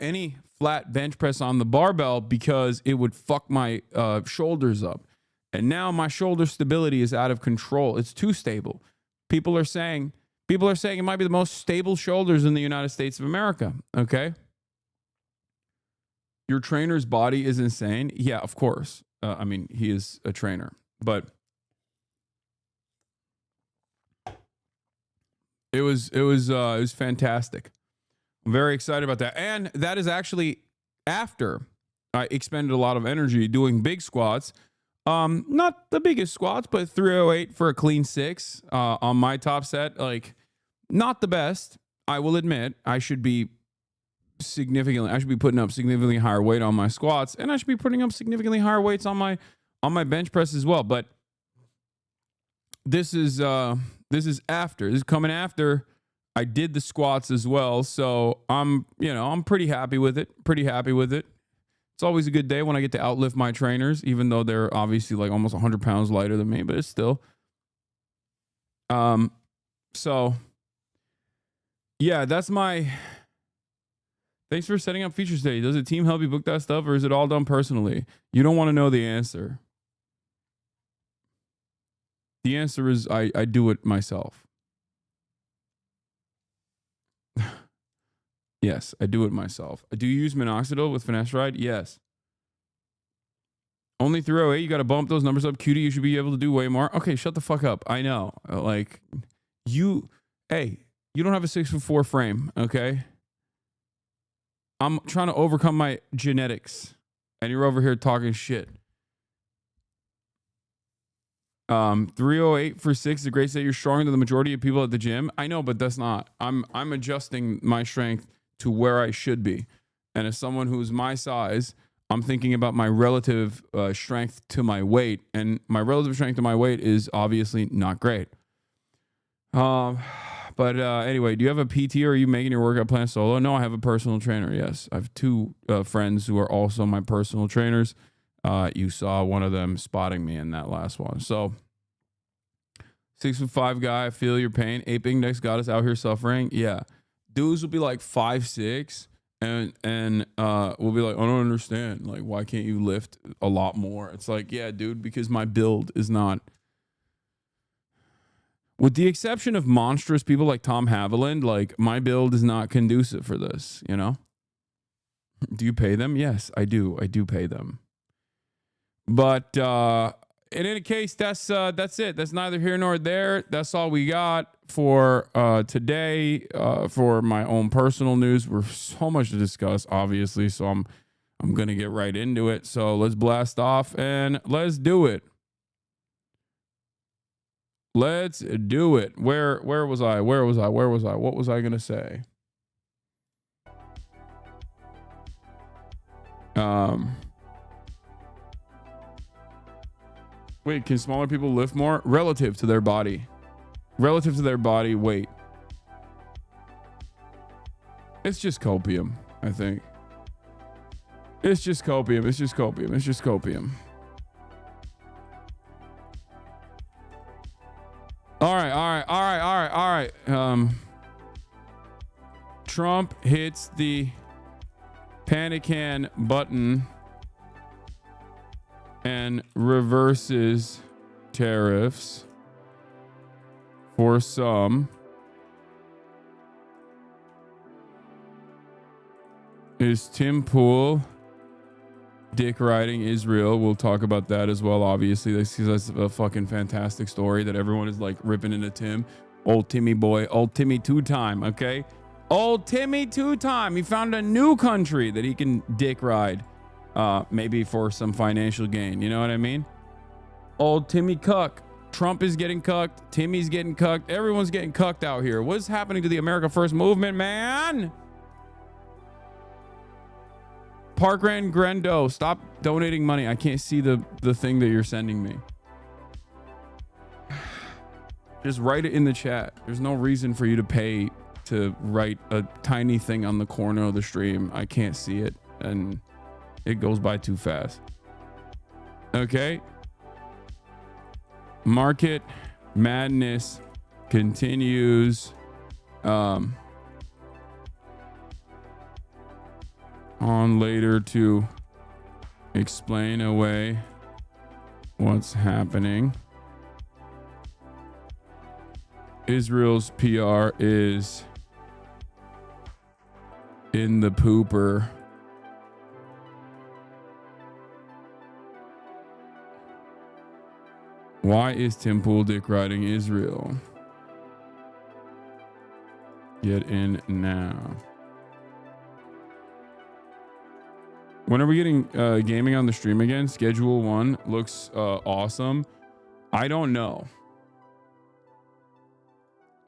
any flat bench press on the barbell because it would fuck my shoulders up. And now my shoulder stability is out of control. It's too stable. People are saying it might be the most stable shoulders in the United States of America. Okay. Your trainer's body is insane. Yeah, of course. I mean, he is a trainer, but it was fantastic. I'm very excited about that. And that is actually after I expended a lot of energy doing big squats. Not the biggest squats, but 308 for a clean 6 on my top set. Like, not the best. I will admit I should be putting up significantly higher weight on my squats, and I should be putting up significantly higher weights on my bench press as well. But this is coming after I did the squats as well. So I'm pretty happy with it. It's always a good day when I get to outlift my trainers, even though they're obviously like almost 100 pounds lighter than me, but it's still. So yeah, that's my. Thanks for setting up features today. Does the team help you book that stuff, or is it all done personally? You don't want to know the answer. The answer is I do it myself. Yes, I do it myself. Do you use minoxidil with finasteride? Yes. Only 308. You got to bump those numbers up. Cutie, you should be able to do way more. Okay, shut the fuck up. I know. Like, you don't have a 6'4" frame, okay? I'm trying to overcome my genetics, and you're over here talking shit. 308 for 6 is a great set. You're stronger than the majority of people at the gym. I know, but that's not. I'm adjusting my strength to where I should be. And as someone who's my size, I'm thinking about my relative strength to my weight, and my relative strength to my weight is obviously not great. But anyway, do you have a PT, or are you making your workout plan solo? No, I have a personal trainer. Yes, I have 2 friends who are also my personal trainers. You saw one of them spotting me in that last one. So 6'5" guy, I feel your pain. Ape Index got us out here suffering. Yeah, dudes will be like 5'6", and we'll be like, I don't understand. Like, why can't you lift a lot more? It's like, yeah, dude, because my build is not. With the exception of monstrous people like Tom Haviland, like, my build is not conducive for this, you know? Do you pay them? Yes, I do. I do pay them. But in any case, that's it. That's neither here nor there. That's all we got for today. For my own personal news, we're so much to discuss, obviously. So I'm gonna get right into it. So let's blast off and let's do it. Let's do it. Where was I? What was I gonna say? Wait, can smaller people lift more relative to their body weight? It's just copium, I think. It's just copium. All right. Trump hits the PANICAN button and reverses tariffs for some. Is Tim Pool dick riding Israel? We'll talk about that as well. Obviously, that's a fucking fantastic story that everyone is like ripping into Tim. Old Timmy boy, old Timmy 2-time, okay? Old Timmy 2-time. He found a new country that he can dick ride. Maybe for some financial gain. You know what I mean? Old Timmy cuck. Trump is getting cucked. Timmy's getting cucked. Everyone's getting cucked out here. What's happening to the America First movement, man? Parkland Grendo, stop donating money. I can't see the thing that you're sending me. Just write it in the chat. There's no reason for you to pay to write a tiny thing on the corner of the stream. I can't see it, and it goes by too fast. Okay. Market madness continues. on later to explain away what's happening. Israel's PR is in the pooper. Why is Tim Pool dick riding Israel? Get in now. When are we getting gaming on the stream again? Schedule 1 looks awesome. I don't know.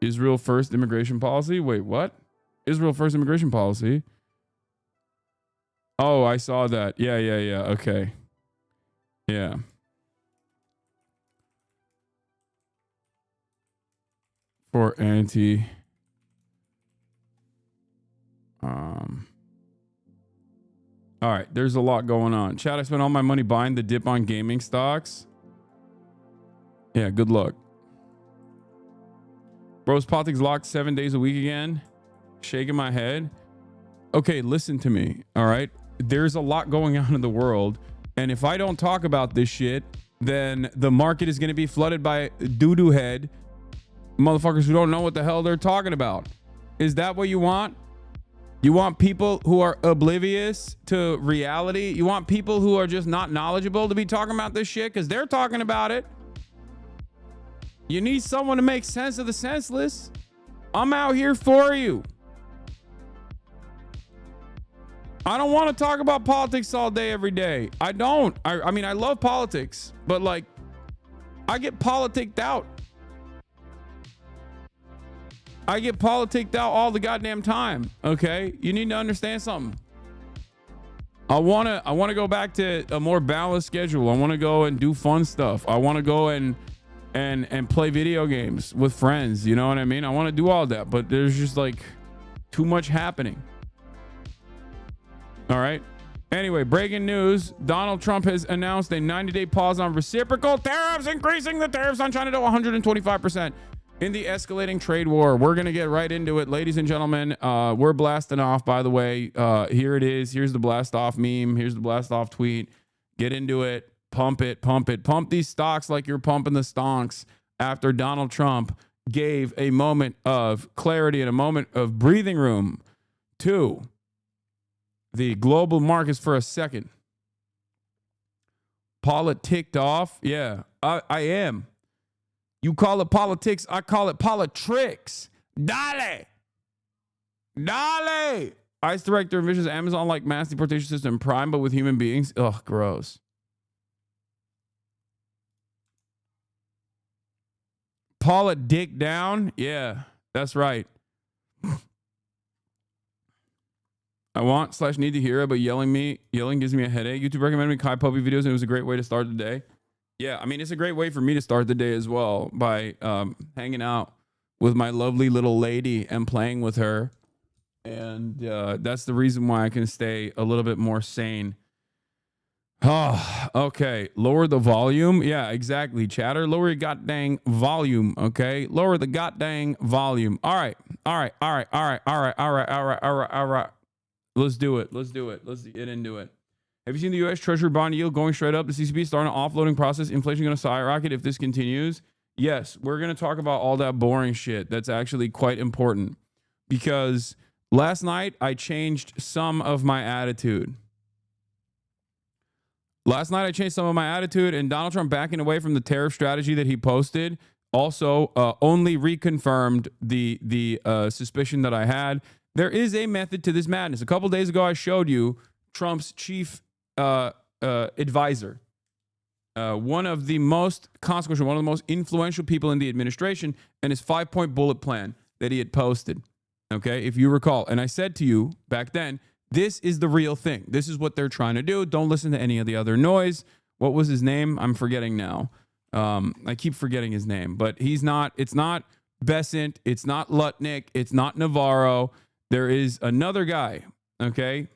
Israel first immigration policy? Wait, what? Israel first immigration policy? Oh, I saw that. Yeah. Okay. Yeah. For anti... All right, there's a lot going on. Chat, I spent all my money buying the dip on gaming stocks. Yeah, good luck. Bros, politics locked 7 days a week again. Shaking my head. Okay, listen to me. All right, there's a lot going on in the world, and if I don't talk about this shit, then the market is going to be flooded by doo-doo head motherfuckers who don't know what the hell they're talking about. Is that what you want? You want people who are oblivious to reality? You want people who are just not knowledgeable to be talking about this shit because they're talking about it? You need someone to make sense of the senseless. I'm out here for you. I don't want to talk about politics all day, every day. I don't. I mean, I love politics, but like, I get politicked out. I get politicked out all the goddamn time. Okay, you need to understand something. I wanna go back to a more balanced schedule. I want to go and do fun stuff. I want to go and play video games with friends. You know what I mean? I want to do all that, but there's just like too much happening. All right. Anyway, breaking news. Donald Trump has announced a 90-day pause on reciprocal tariffs, increasing the tariffs on China to 125%. In the escalating trade war. We're going to get right into it. Ladies and gentlemen, we're blasting off, by the way. Here it is. Here's the blast off meme. Here's the blast off tweet. Get into it. Pump it. Pump it. Pump these stocks like you're pumping the stonks after Donald Trump gave a moment of clarity and a moment of breathing room to the global markets for a second. Paula ticked off. Yeah, I am. You call it politics, I call it politricks. Dale! Dale! ICE director envisions Amazon like mass deportation system Prime, but with human beings. Ugh, gross. Paula dick down? Yeah, that's right. I want/need to hear it, but yelling gives me a headache. YouTube recommended me Kai Puppy videos, and it was a great way to start the day. Yeah, I mean, it's a great way for me to start the day as well by hanging out with my lovely little lady and playing with her. And that's the reason why I can stay a little bit more sane. Oh, okay. Lower the volume. Yeah, exactly. Chatter, lower your goddamn volume. Okay. Lower the goddamn volume. All right. Let's do it. Let's get into it. Have you seen the U.S. Treasury bond yield going straight up? The CCP starting an offloading process. Inflation going to skyrocket if this continues. Yes, we're going to talk about all that boring shit. That's actually quite important because last night I changed some of my attitude. And Donald Trump backing away from the tariff strategy that he posted also only reconfirmed the suspicion that I had. There is a method to this madness. A couple days ago, I showed you Trump's chief advisor, one of the most consequential, one of the most influential people in the administration, and his 5-point bullet plan that he had posted. Okay, if you recall. And I said to you back then, this is the real thing. This is what they're trying to do. Don't listen to any of the other noise. What was his name? I'm forgetting now. I keep forgetting his name, but it's not Besant. It's not Lutnick. It's not Navarro. There is another guy. Okay.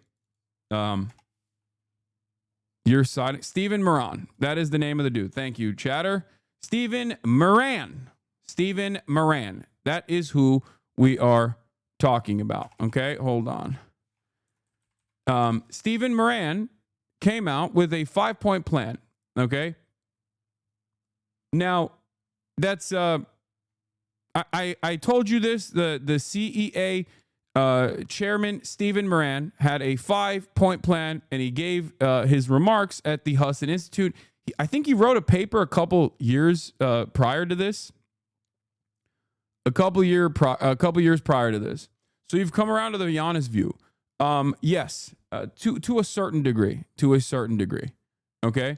Your side, Stephen Moran. That is the name of the dude. Thank you, chatter. Stephen Moran. That is who we are talking about. Okay, hold on. Stephen Moran came out with a 5-point plan. Okay. Now, that's I told you this. The CEA chairman Stephen Moran had a 5-point plan, and he gave his remarks at the Hudson Institute. I think he wrote a paper a couple years prior to this. A couple years prior to this. So you've come around to the Giannis view. Yes, to a certain degree. Okay.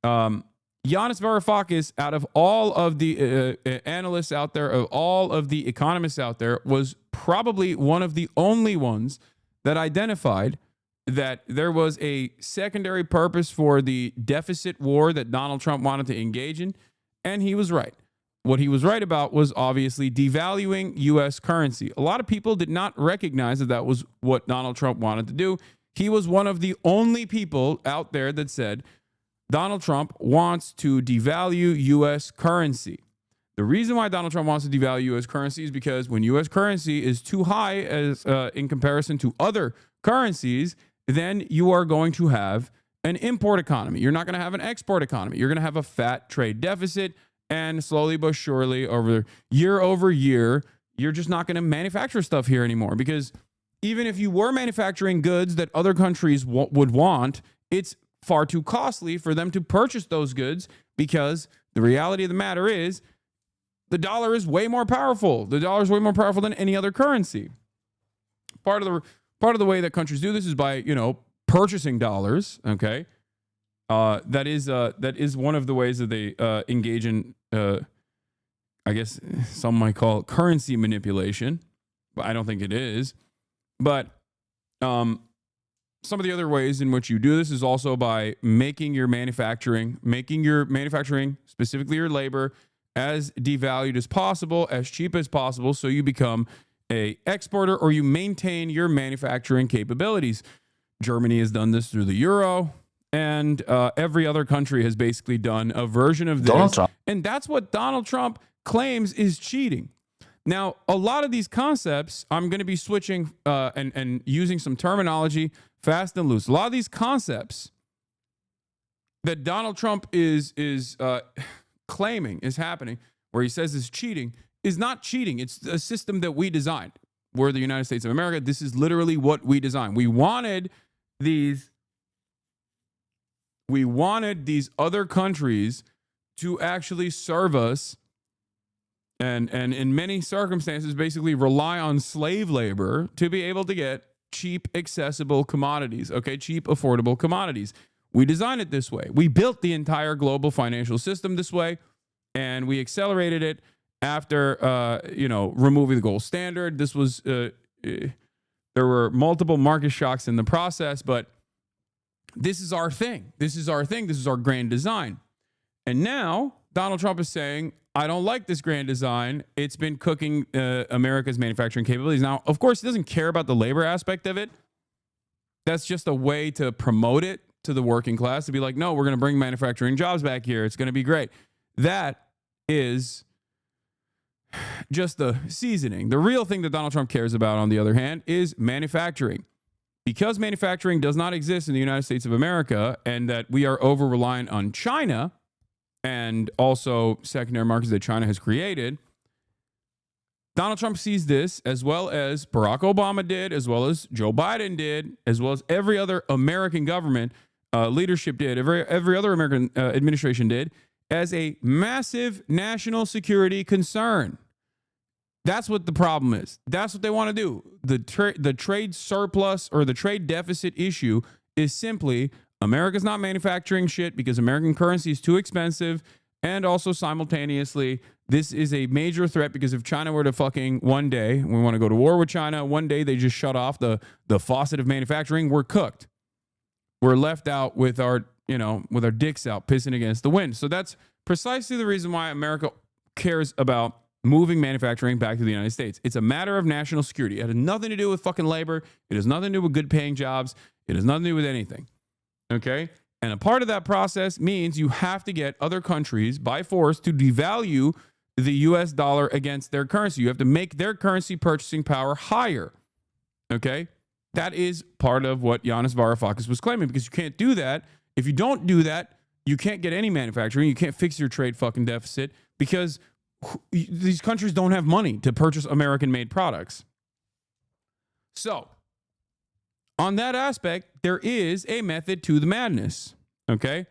Giannis Varoufakis, out of all of the analysts out there, of all of the economists out there, was probably one of the only ones that identified that there was a secondary purpose for the deficit war that Donald Trump wanted to engage in, and he was right. What he was right about was obviously devaluing U.S. currency. A lot of people did not recognize that that was what Donald Trump wanted to do. He was one of the only people out there that said Donald Trump wants to devalue U.S. currency. The reason why Donald Trump wants to devalue U.S. currency is because when U.S. currency is too high as in comparison to other currencies, then you are going to have an import economy. You're not going to have an export economy. You're going to have a fat trade deficit, and slowly but surely over year, you're just not going to manufacture stuff here anymore, because even if you were manufacturing goods that other countries would want, it's far too costly for them to purchase those goods, because the reality of the matter is the dollar is way more powerful. The dollar is way more powerful than any other currency. Part of the way that countries do this is by, purchasing dollars. Okay. That is one of the ways that they engage in, I guess some might call it currency manipulation, but I don't think it is. But some of the other ways in which you do this is also by making your manufacturing, specifically your labor, as devalued as possible, as cheap as possible, so you become a exporter, or you maintain your manufacturing capabilities. Germany has done this through the euro, and every other country has basically done a version of this. And that's what Donald Trump claims is cheating. Now, a lot of these concepts, I'm going to be switching and using some terminology fast and loose. A lot of these concepts that Donald Trump is claiming is happening, where he says is cheating, is not cheating. It's a system that we designed. We're the United States of America. This is literally what we designed. We wanted these other countries to actually serve us, and in many circumstances basically rely on slave labor to be able to get cheap, accessible commodities, cheap, affordable commodities. We designed it this way. We built the entire global financial system this way, and we accelerated it after, removing the gold standard. This was, there were multiple market shocks in the process, but this is our thing. This is our thing. This is our grand design. And now Donald Trump is saying, I don't like this grand design. It's been cooking America's manufacturing capabilities. Now, of course, he doesn't care about the labor aspect of it. That's just a way to promote it to the working class, to be like, no, we're going to bring manufacturing jobs back here. It's going to be great. That is just the seasoning. The real thing that Donald Trump cares about, on the other hand, is manufacturing. Because manufacturing does not exist in the United States of America, and that we are over-reliant on China and also secondary markets that China has created, Donald Trump sees this, as well as Barack Obama did, as well as Joe Biden did, as well as every other American government leadership did, every other American administration did, as a massive national security concern. That's what the problem is. That's what they want to do. The trade surplus or the trade deficit issue is simply America's not manufacturing shit because American currency is too expensive. And also simultaneously, this is a major threat because if China were to fucking one day, we want to go to war with China, one day they just shut off the faucet of manufacturing, we're cooked. We're left out with our, with our dicks out, pissing against the wind. So that's precisely the reason why America cares about moving manufacturing back to the United States. It's a matter of national security. It has nothing to do with fucking labor. It has nothing to do with good paying jobs. It has nothing to do with anything. Okay? And a part of that process means you have to get other countries by force to devalue the US dollar against their currency. You have to make their currency purchasing power higher. Okay? That is part of what Yanis Varoufakis was claiming, because you can't do that. If you don't do that, you can't get any manufacturing. You can't fix your trade fucking deficit because these countries don't have money to purchase American-made products. So, on that aspect, there is a method to the madness, okay?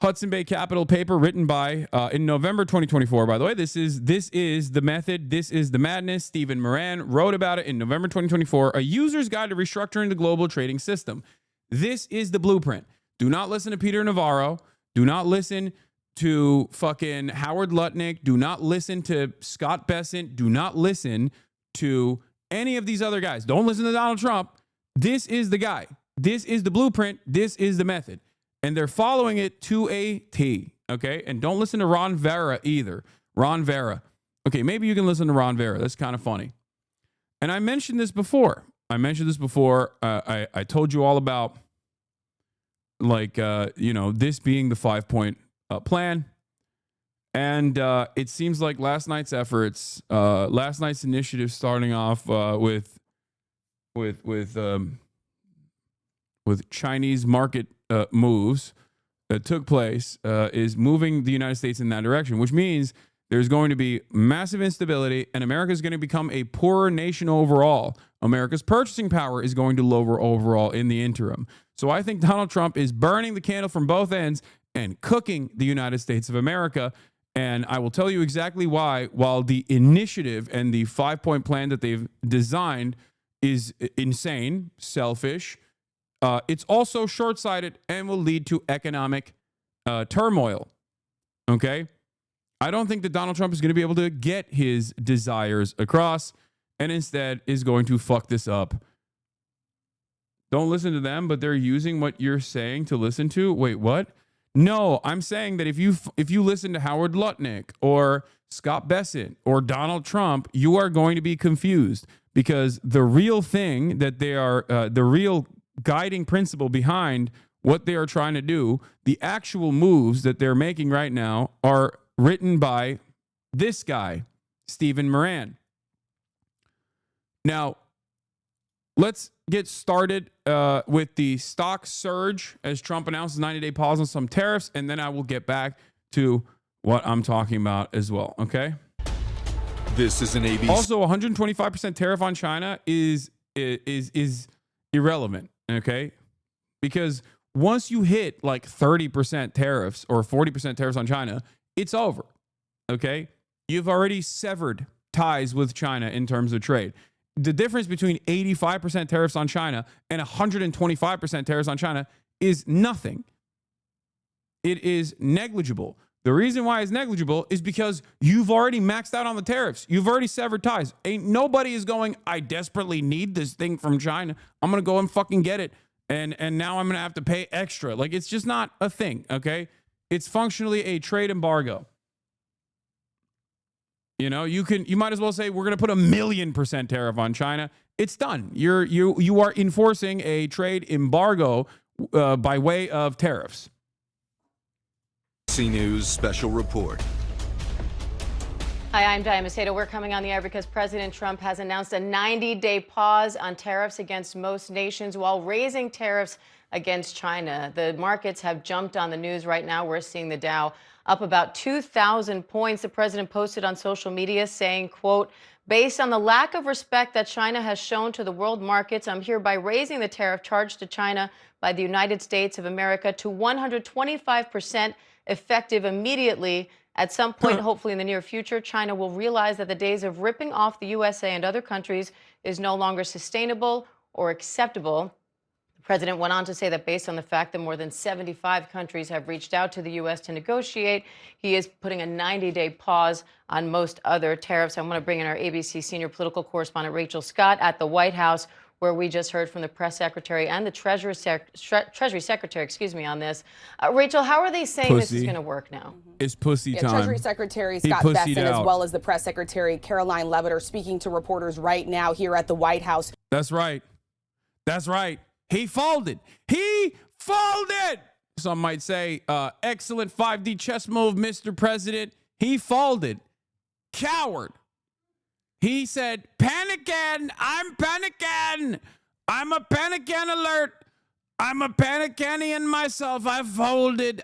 Hudson Bay Capital paper written by, in November 2024, by the way, this is the method, this is the madness. Stephen Moran wrote about it in November 2024, a user's guide to restructuring the global trading system. This is the blueprint. Do not listen to Peter Navarro. Do not listen to fucking Howard Lutnick. Do not listen to Scott Bessent. Do not listen to any of these other guys. Don't listen to Donald Trump. This is the guy. This is the blueprint. This is the method. And they're following it to a T, okay? And don't listen to Ron Vera either. Ron Vera. Okay, maybe you can listen to Ron Vera. That's kind of funny. And I mentioned this before. I told you all about, like, this being the 5-point plan. And it seems like last night's efforts, last night's initiative starting off with Chinese market moves that took place is moving the United States in that direction, which means there's going to be massive instability and America is going to become a poorer nation overall. America's purchasing power is going to lower overall in the interim. So I think Donald Trump is burning the candle from both ends and cooking the United States of America. And I will tell you exactly why, while the initiative and the 5-point plan that they've designed is insane, selfish, it's also short-sighted and will lead to economic turmoil. Okay? I don't think that Donald Trump is going to be able to get his desires across and instead is going to fuck this up. Don't listen to them, but they're using what you're saying to listen to. Wait, what? No, I'm saying that if you listen to Howard Lutnick or Scott Bessent or Donald Trump, you are going to be confused because the real thing that they are, the real guiding principle behind what they are trying to do, the actual moves that they're making right now are written by this guy, Stephen Moran. Now, let's get started with the stock surge as Trump announces 90-day pause on some tariffs, and then I will get back to what I'm talking about as well, okay? This is an ABC. Also, 125% tariff on China is irrelevant, okay? Because once you hit like 30% tariffs or 40% tariffs on China, it's over, okay? You've already severed ties with China in terms of trade. The difference between 85% tariffs on China and 125% tariffs on China is nothing. It is negligible. The reason why it's negligible is because you've already maxed out on the tariffs. You've already severed ties. Ain't nobody is going, I desperately need this thing from China. I'm going to go and fucking get it. And now I'm going to have to pay extra. Like, it's just not a thing, okay? It's functionally a trade embargo. You know, you might as well say we're going to put 1,000,000% tariff on China. It's done. You are enforcing a trade embargo by way of tariffs. ABC News special report. Hi, I'm Diana Macedo. We're coming on the air because President Trump has announced a 90-day pause on tariffs against most nations while raising tariffs against China. The markets have jumped on the news right now. We're seeing the Dow up about 2,000 points. The president posted on social media saying, quote, based on the lack of respect that China has shown to the world markets, I'm hereby raising the tariff charged to China by the United States of America to 125% effective immediately. At some point, hopefully in the near future, China will realize that the days of ripping off the USA and other countries is no longer sustainable or acceptable. The president went on to say that based on the fact that more than 75 countries have reached out to the U.S. to negotiate, he is putting a 90-day pause on most other tariffs. I want to bring in our ABC senior political correspondent, Rachel Scott, at the White House, where we just heard from the press secretary and the Treasury Secretary, on this. Rachel, how are they saying this is going to work now? It's pussy time. Treasury Secretary Scott Bessent, as well as the press secretary Caroline Leavitt, are speaking to reporters right now here at the White House. That's right. That's right. He folded. He folded. Some might say, excellent 5D chess move, Mr. President. He folded. Coward. He said, PANICAN, I'm panicking. I'm a PANICAN alert. I'm a PANICANian myself. I folded.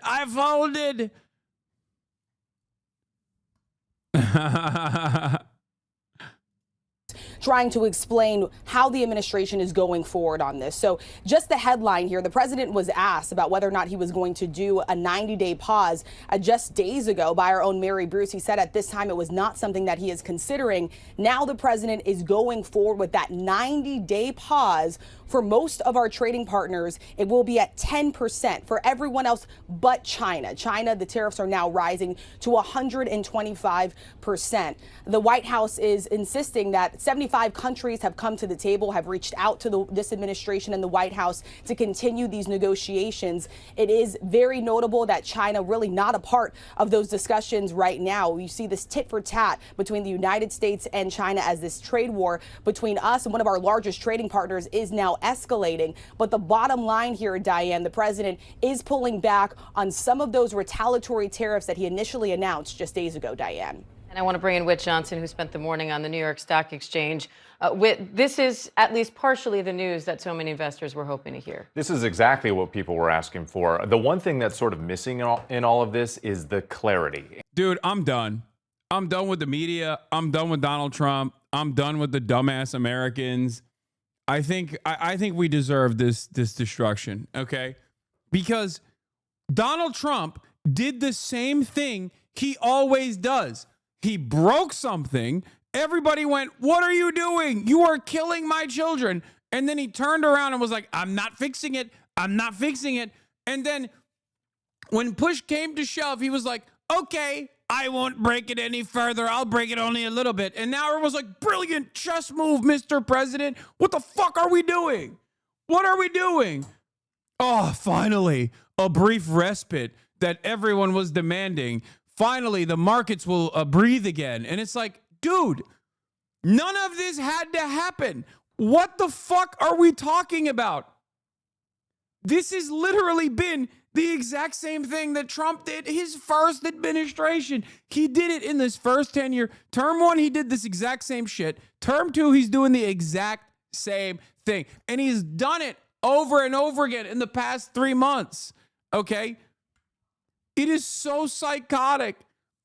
Trying to explain how the administration is going forward on this. So just the headline here, the president was asked about whether or not he was going to do a 90-day pause just days ago by our own Mary Bruce. He said at this time it was not something that he is considering. Now the president is going forward with that 90-day pause. For most of our trading partners, it will be at 10%. For everyone else but China. China, the tariffs are now rising to 125%. The White House is insisting that 75 countries have come to the table, have reached out to this administration and the White House to continue these negotiations. It is very notable that China really not a part of those discussions right now. You see this tit for tat between the United States and China as this trade war between us and one of our largest trading partners is now escalating. But the bottom line here, Diane, the president is pulling back on some of those retaliatory tariffs that he initially announced just days ago, Diane. And I want to bring in Whit Johnson, who spent the morning on the New York Stock Exchange. Whit, this is at least partially the news that so many investors were hoping to hear. This is exactly what people were asking for. The one thing that's sort of missing in all of this is the clarity. Dude, I'm done. I'm done with the media. I'm done with Donald Trump. I'm done with the dumbass Americans. I think we deserve this destruction, okay? Because Donald Trump did the same thing he always does. He broke something. Everybody went, "What are you doing? You are killing my children." And then he turned around and was like, "I'm not fixing it. I'm not fixing it." And then when push came to shove, he was like, "Okay, I won't break it any further. I'll break it only a little bit." And now everyone's like, "Brilliant chess move, Mr. President. What the fuck are we doing? What are we doing?" Oh, finally, a brief respite that everyone was demanding. Finally, the markets will breathe again. And it's like, dude, none of this had to happen. What the fuck are we talking about? This has literally been the exact same thing that Trump did his first administration. He did it in this first tenure. Term one, he did this exact same shit. Term two, he's doing the exact same thing. And he's done it over and over again in the past 3 months. Okay? It is so psychotic.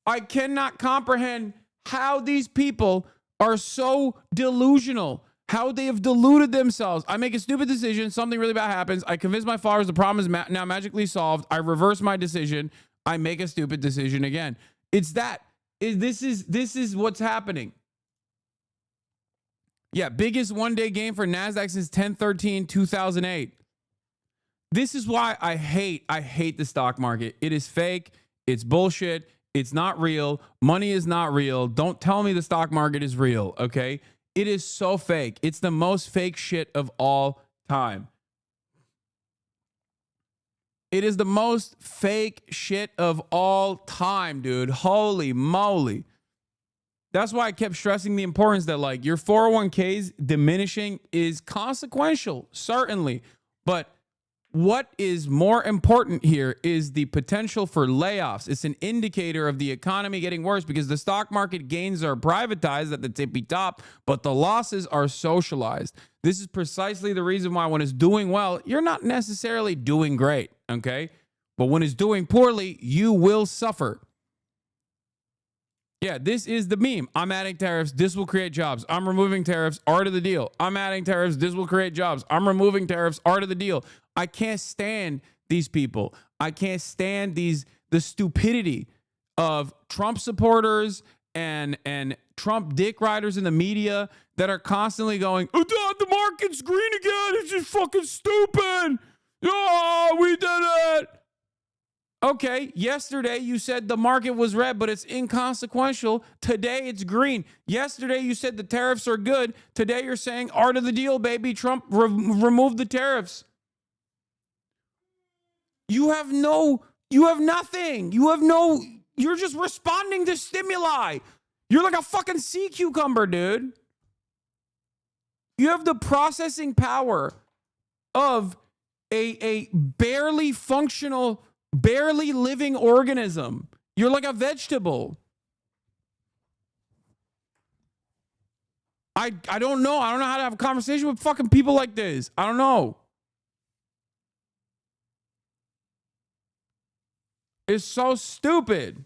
I cannot comprehend how these people are so delusional. How they have deluded themselves. I make a stupid decision. Something really bad happens. I convince my followers the problem is now magically solved. I reverse my decision. I make a stupid decision again. It's that. This is what's happening. Yeah, biggest one-day gain for NASDAQ since 10/13/2008. This is why I hate the stock market. It is fake. It's bullshit. It's not real. Money is not real. Don't tell me the stock market is real, okay? It is so fake. It's the most fake shit of all time. It is the most fake shit of all time, dude. Holy moly. That's why I kept stressing the importance that, like, your 401ks diminishing is consequential, certainly. But what is more important here is the potential for layoffs. It's an indicator of the economy getting worse because the stock market gains are privatized at the tippy top, but the losses are socialized. This is precisely the reason why when it's doing well, you're not necessarily doing great, okay? But when it's doing poorly, you will suffer. Yeah, this is the meme. I'm adding tariffs. This will create jobs. I'm removing tariffs. Art of the deal. I'm adding tariffs. This will create jobs. I'm removing tariffs. Art of the deal. I can't stand these people. I can't stand the stupidity of Trump supporters and Trump dick riders in the media that are constantly going, "Oh, the market's green again. It's just fucking stupid. Oh, we did it." Okay, yesterday you said the market was red, but it's inconsequential. Today it's green. Yesterday you said the tariffs are good. Today you're saying art of the deal, baby. Trump removed the tariffs. You have nothing. You're just responding to stimuli. You're like a fucking sea cucumber, dude. You have the processing power of a barely functional, barely living organism. You're like a vegetable. I don't know. I don't know how to have a conversation with fucking people like this. I don't know. It's so stupid.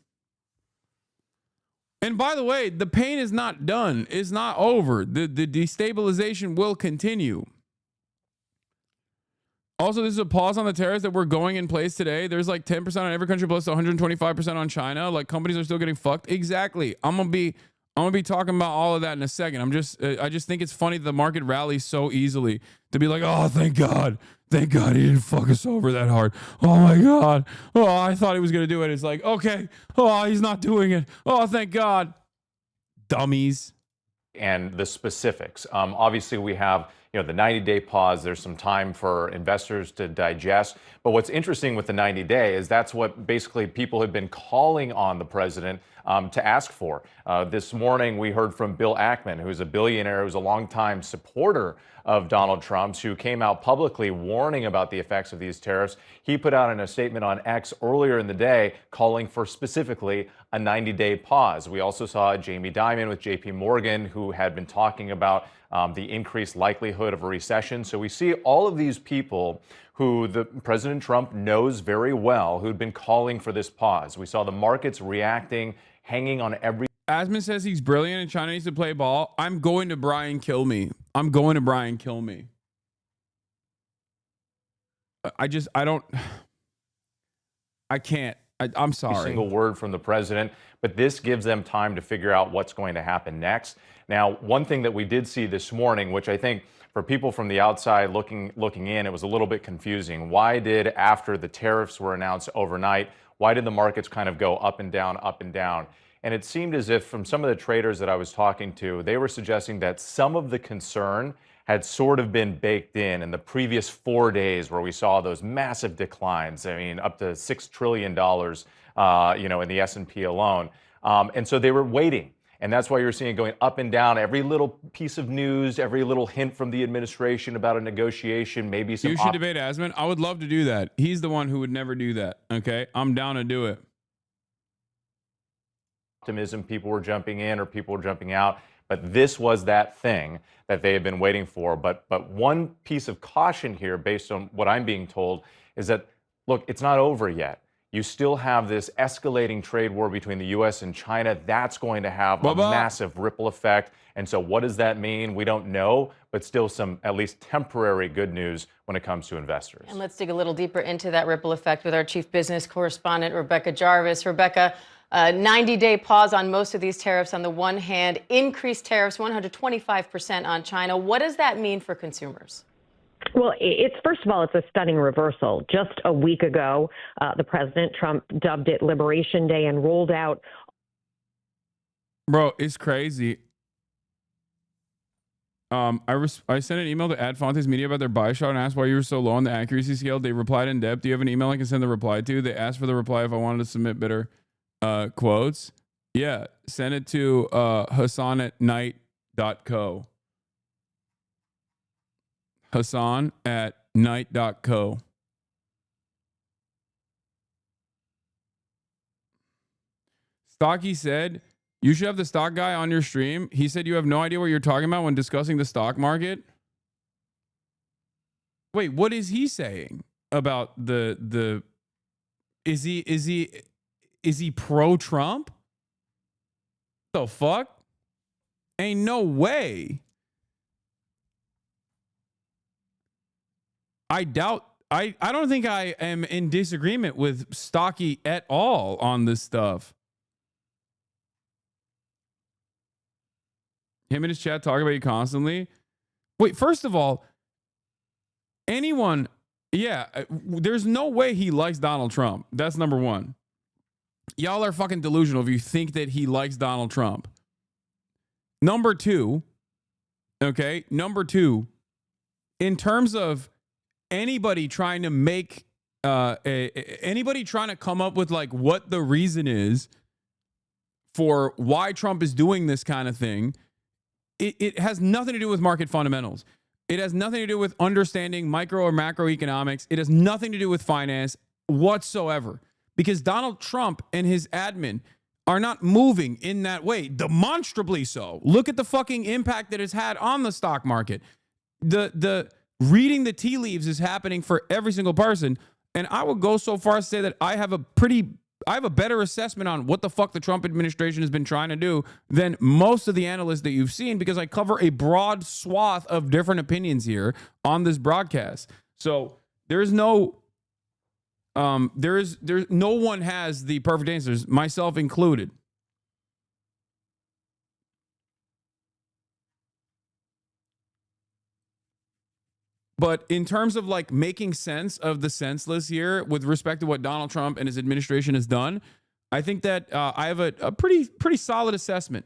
And by the way, the pain is not done. It's not over. The destabilization will continue. Also, this is a pause on the tariffs that we're going in place today. There's like 10% on every country plus 125% on China. Like companies are still getting fucked. Exactly. I'm gonna be talking about all of that in a second. I just think it's funny that the market rallies so easily to be like, oh, thank God he didn't fuck us over that hard. Oh my God. Oh, I thought he was gonna do it. It's like, okay. Oh, he's not doing it. Oh, thank God. Dummies. And the specifics. Obviously, we have the 90-day pause. There's some time for investors to digest. But what's interesting with the 90-day is that's what basically people have been calling on the president to ask for. This morning, we heard from Bill Ackman, who's a billionaire, who's a longtime supporter of Donald Trump's, who came out publicly warning about the effects of these tariffs. He put out in a statement on X earlier in the day calling for specifically a 90-day pause. We also saw Jamie Dimon with JP Morgan, who had been talking about the increased likelihood of a recession. So we see all of these people who President Trump knows very well, who'd been calling for this pause. We saw the markets reacting, hanging on every. Asman says he's brilliant and China needs to play ball. I'm going to Brian Kill Me. I'm going to Brian Kill Me. I'm sorry. Single word from the president, but this gives them time to figure out what's going to happen next. Now, one thing that we did see this morning, which I think for people from the outside looking in, it was a little bit confusing. Why did, after the tariffs were announced overnight, why did the markets kind of go up and down, up and down? And it seemed as if from some of the traders that I was talking to, they were suggesting that some of the concern had sort of been baked in the previous 4 days where we saw those massive declines. I mean, up to $6 trillion, in the S&P alone. And so they were waiting. And that's why you're seeing it going up and down. Every little piece of news, every little hint from the administration about a negotiation, maybe some. You should debate Asman. I would love to do that. He's the one who would never do that. Okay, I'm down to do it. Optimism, people were jumping in or people were jumping out. But this was that thing that they had been waiting for. But one piece of caution here, based on what I'm being told, is that, look, it's not over yet. You still have this escalating trade war between the U.S. and China. That's going to have a massive ripple effect. And so what does that mean? We don't know, but still some at least temporary good news when it comes to investors. And let's dig a little deeper into that ripple effect with our chief business correspondent, Rebecca Jarvis. Rebecca, 90-day pause on most of these tariffs. On the one hand, increased tariffs, 125% on China. What does that mean for consumers? Well, first of all, it's a stunning reversal. Just a week ago, the President Trump dubbed it Liberation Day and rolled out. Bro, it's crazy. I sent an email to Ad Fontes Media about their buy shot and asked why you were so low on the accuracy scale. They replied in depth. Do you have an email I can send the reply to? They asked for the reply if I wanted to submit better quotes. Yeah, send it to Hassan@night.co. Hassan@night.co. Stocky said, you should have the stock guy on your stream. He said you have no idea what you're talking about when discussing the stock market. Wait, what is he saying about the is he pro-Trump? The fuck? Ain't no way. I don't think I am in disagreement with Stocky at all on this stuff. Him and his chat talk about you constantly. Wait, first of all, there's no way he likes Donald Trump. That's number one. Y'all are fucking delusional if you think that he likes Donald Trump. Number two, in terms of anybody trying to make anybody trying to come up with like what the reason is for why Trump is doing this kind of thing, it has nothing to do with market fundamentals. It has nothing to do with understanding micro or macroeconomics. It has nothing to do with finance whatsoever. Because Donald Trump and his admin are not moving in that way, demonstrably so. Look at the fucking impact that it's had on the stock market. The reading the tea leaves is happening for every single person. And I would go so far as to say that I have a better assessment on what the fuck the Trump administration has been trying to do than most of the analysts that you've seen, because I cover a broad swath of different opinions here on this broadcast. So there's no one has the perfect answers, myself included. But in terms of like making sense of the senseless here with respect to what Donald Trump and his administration has done, I think that I have a pretty solid assessment.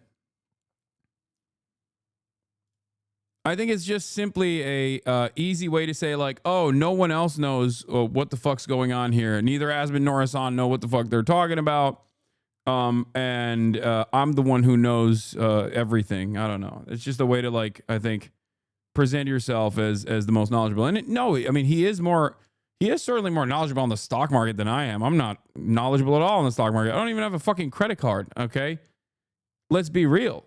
I think it's just simply a easy way to say like, oh, no one else knows what the fuck's going on here. Neither Asmund nor Hassan know what the fuck they're talking about. And I'm the one who knows everything. I don't know. It's just a way to like, I think, present yourself as the most knowledgeable. And no, I mean, he is certainly more knowledgeable on the stock market than I am. I'm not knowledgeable at all in the stock market. I don't even have a fucking credit card. Okay. Let's be real.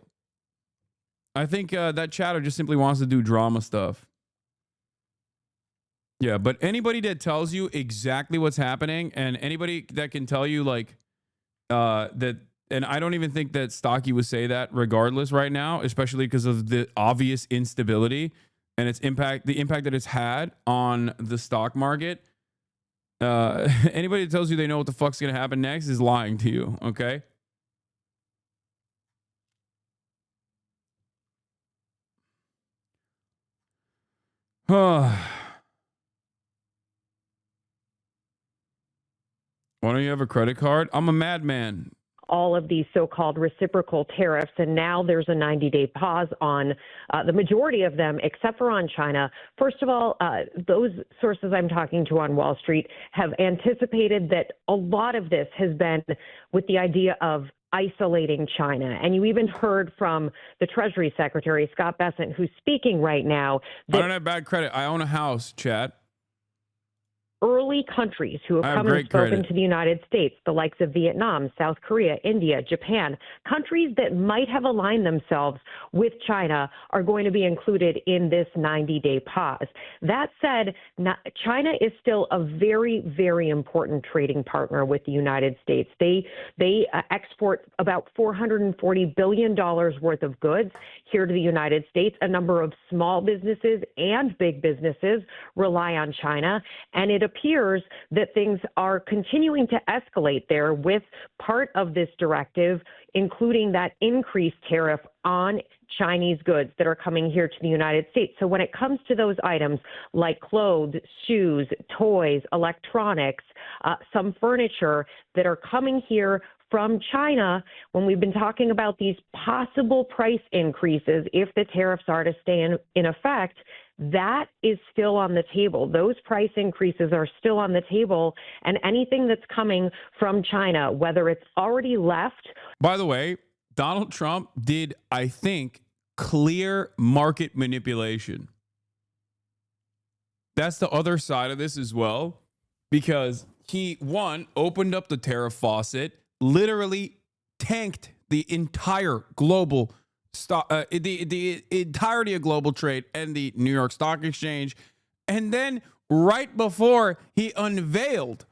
I think that chatter just simply wants to do drama stuff. Yeah, but anybody that tells you exactly what's happening, and anybody that can tell you like that, and I don't even think that Stocky would say that regardless right now, especially because of the obvious instability and its impact, the impact that it's had on the stock market. Anybody that tells you they know what the fuck's going to happen next is lying to you, okay? Why don't you have a credit card? I'm a madman. All of these so-called reciprocal tariffs, and now there's a 90-day pause on the majority of them, except for on China. First of all, those sources I'm talking to on Wall Street have anticipated that a lot of this has been with the idea of isolating China. And you even heard from the Treasury Secretary, Scott Bessent, who's speaking right now. I don't have bad credit. I own a house, chat. Early countries who have come and spoken to the United States, the likes of Vietnam, South Korea, India, Japan, countries that might have aligned themselves with China are going to be included in this 90-day pause. That said, China is still a very, very important trading partner with the United States. They export about $440 billion worth of goods here to the United States. A number of small businesses and big businesses rely on China, and it appears that things are continuing to escalate there with part of this directive, including that increased tariff on Chinese goods that are coming here to the United States. So when it comes to those items like clothes, shoes, toys, electronics, some furniture that are coming here from China, when we've been talking about these possible price increases if the tariffs are to stay in effect, that is still on the table. Those price increases are still on the table, and anything that's coming from China, whether it's already left. By the way, Donald Trump did, I think, clear market manipulation. That's the other side of this as well, because he, one, opened up the tariff faucet, literally tanked the entire global the entirety of global trade and the New York Stock Exchange. And then right before he unveiled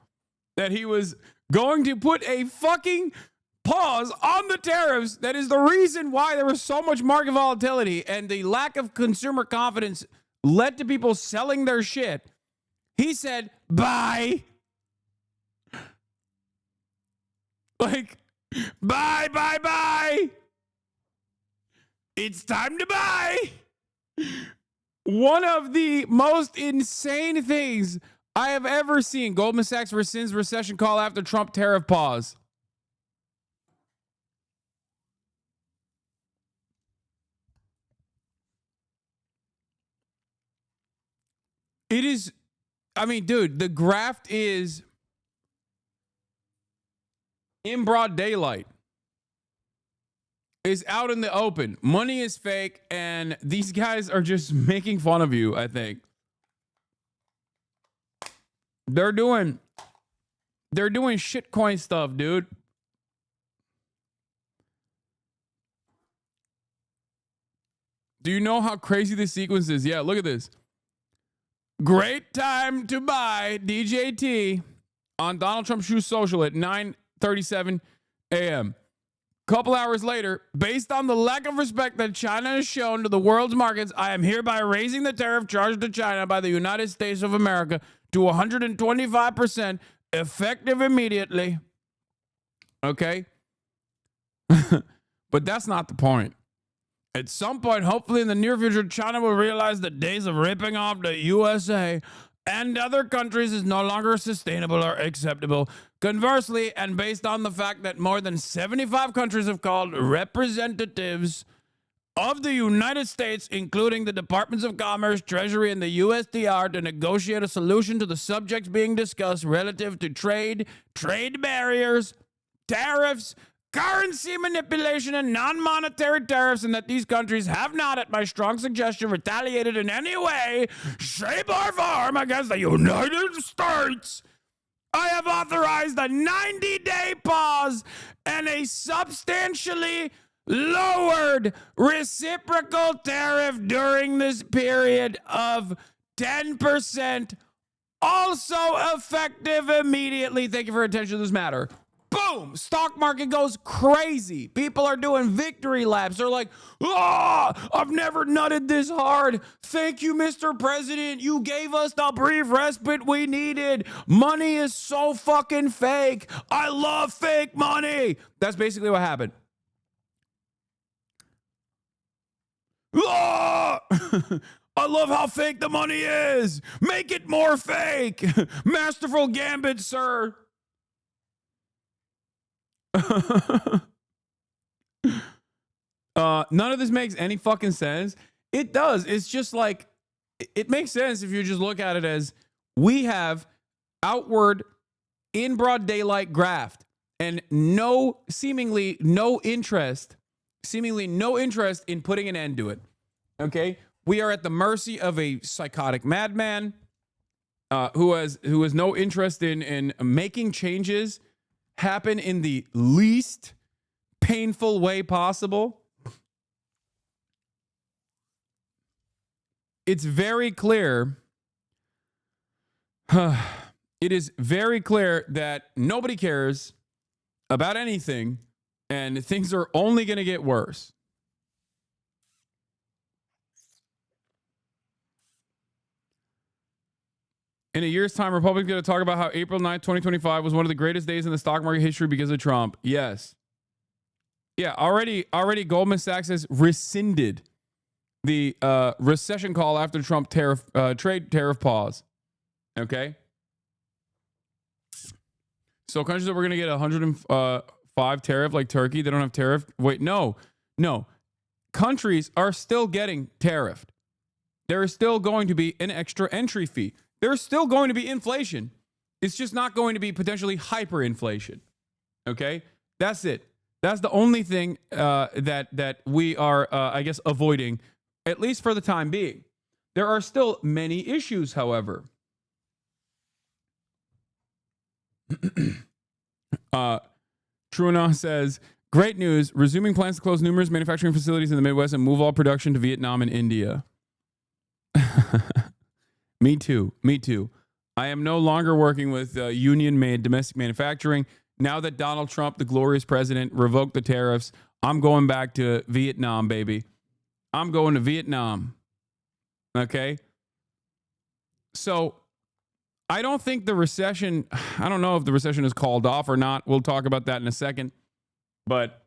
that he was going to put a fucking pause on the tariffs, that is the reason why there was so much market volatility and the lack of consumer confidence led to people selling their shit, he said, bye. Like, bye, bye, bye. It's time to buy. One of the most insane things I have ever seen. Goldman Sachs rescinds recession call after Trump tariff pause. It is, I mean, dude, the graft is in broad daylight. Is out in the open. Money is fake, and these guys are just making fun of you, I think. They're doing shitcoin stuff, dude. Do you know how crazy this sequence is? Yeah, look at this. Great time to buy DJT on Donald Trump's Truth Social at 9:37 a.m. Couple hours later, based on the lack of respect that China has shown to the world's markets, I am hereby raising the tariff charged to China by the United States of America to 125%, effective immediately. Okay? But that's not the point. At some point, hopefully in the near future, China will realize the days of ripping off the USA and other countries is no longer sustainable or acceptable. Conversely, and based on the fact that more than 75 countries have called representatives of the United States, including the Departments of Commerce, Treasury, and the USTR, to negotiate a solution to the subjects being discussed relative to trade barriers, tariffs, currency manipulation, and non-monetary tariffs, and that these countries have not, at my strong suggestion, retaliated in any way, shape, or form against the United States, I have authorized a 90-day pause and a substantially lowered reciprocal tariff during this period of 10%, also effective immediately. Thank you for your attention to this matter. Boom! Stock market goes crazy. People are doing victory laps. They're like, I've never nutted this hard. Thank you, Mr. President. You gave us the brief respite we needed. Money is so fucking fake. I love fake money. That's basically what happened. I love how fake the money is. Make it more fake. Masterful gambit, sir. None of this makes any fucking sense. It does. It's just like, it makes sense if you just look at it as we have outward in broad daylight graft and seemingly no interest in putting an end to it. Okay. We are at the mercy of a psychotic madman who has no interest in making changes happen in the least painful way possible. It's very clear. It is very clear that nobody cares about anything, and things are only going to get worse. In a year's time, Republicans are going to talk about how April 9th, 2025 was one of the greatest days in the stock market history because of Trump. Yes. Yeah, already Goldman Sachs has rescinded the recession call after Trump trade tariff pause. Okay? So countries that were going to get 105 tariff like Turkey, they don't have tariff. Wait, no. Countries are still getting tariffed. There is still going to be an extra entry fee. There's still going to be inflation. It's just not going to be potentially hyperinflation. Okay? That's it. That's the only thing that we are, I guess, avoiding, at least for the time being. There are still many issues, however. Truna says, great news. Resuming plans to close numerous manufacturing facilities in the Midwest and move all production to Vietnam and India. Me too. I am no longer working with union-made domestic manufacturing. Now that Donald Trump, the glorious president, revoked the tariffs, I'm going back to Vietnam, baby. I'm going to Vietnam. Okay? So I don't think the recession, I don't know if the recession is called off or not. We'll talk about that in a second. But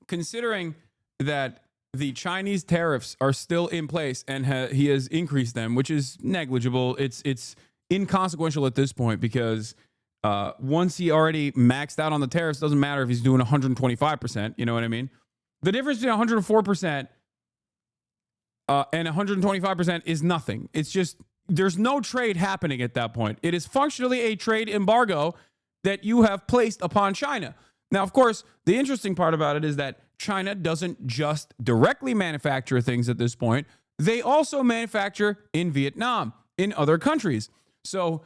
considering that the Chinese tariffs are still in place and he has increased them, which is negligible. It's inconsequential at this point because once he already maxed out on the tariffs, doesn't matter if he's doing 125%. You know what I mean? The difference between 104% and 125% is nothing. It's just there's no trade happening at that point. It is functionally a trade embargo that you have placed upon China. Now, of course, the interesting part about it is that China doesn't just directly manufacture things at this point. They also manufacture in Vietnam, in other countries. So,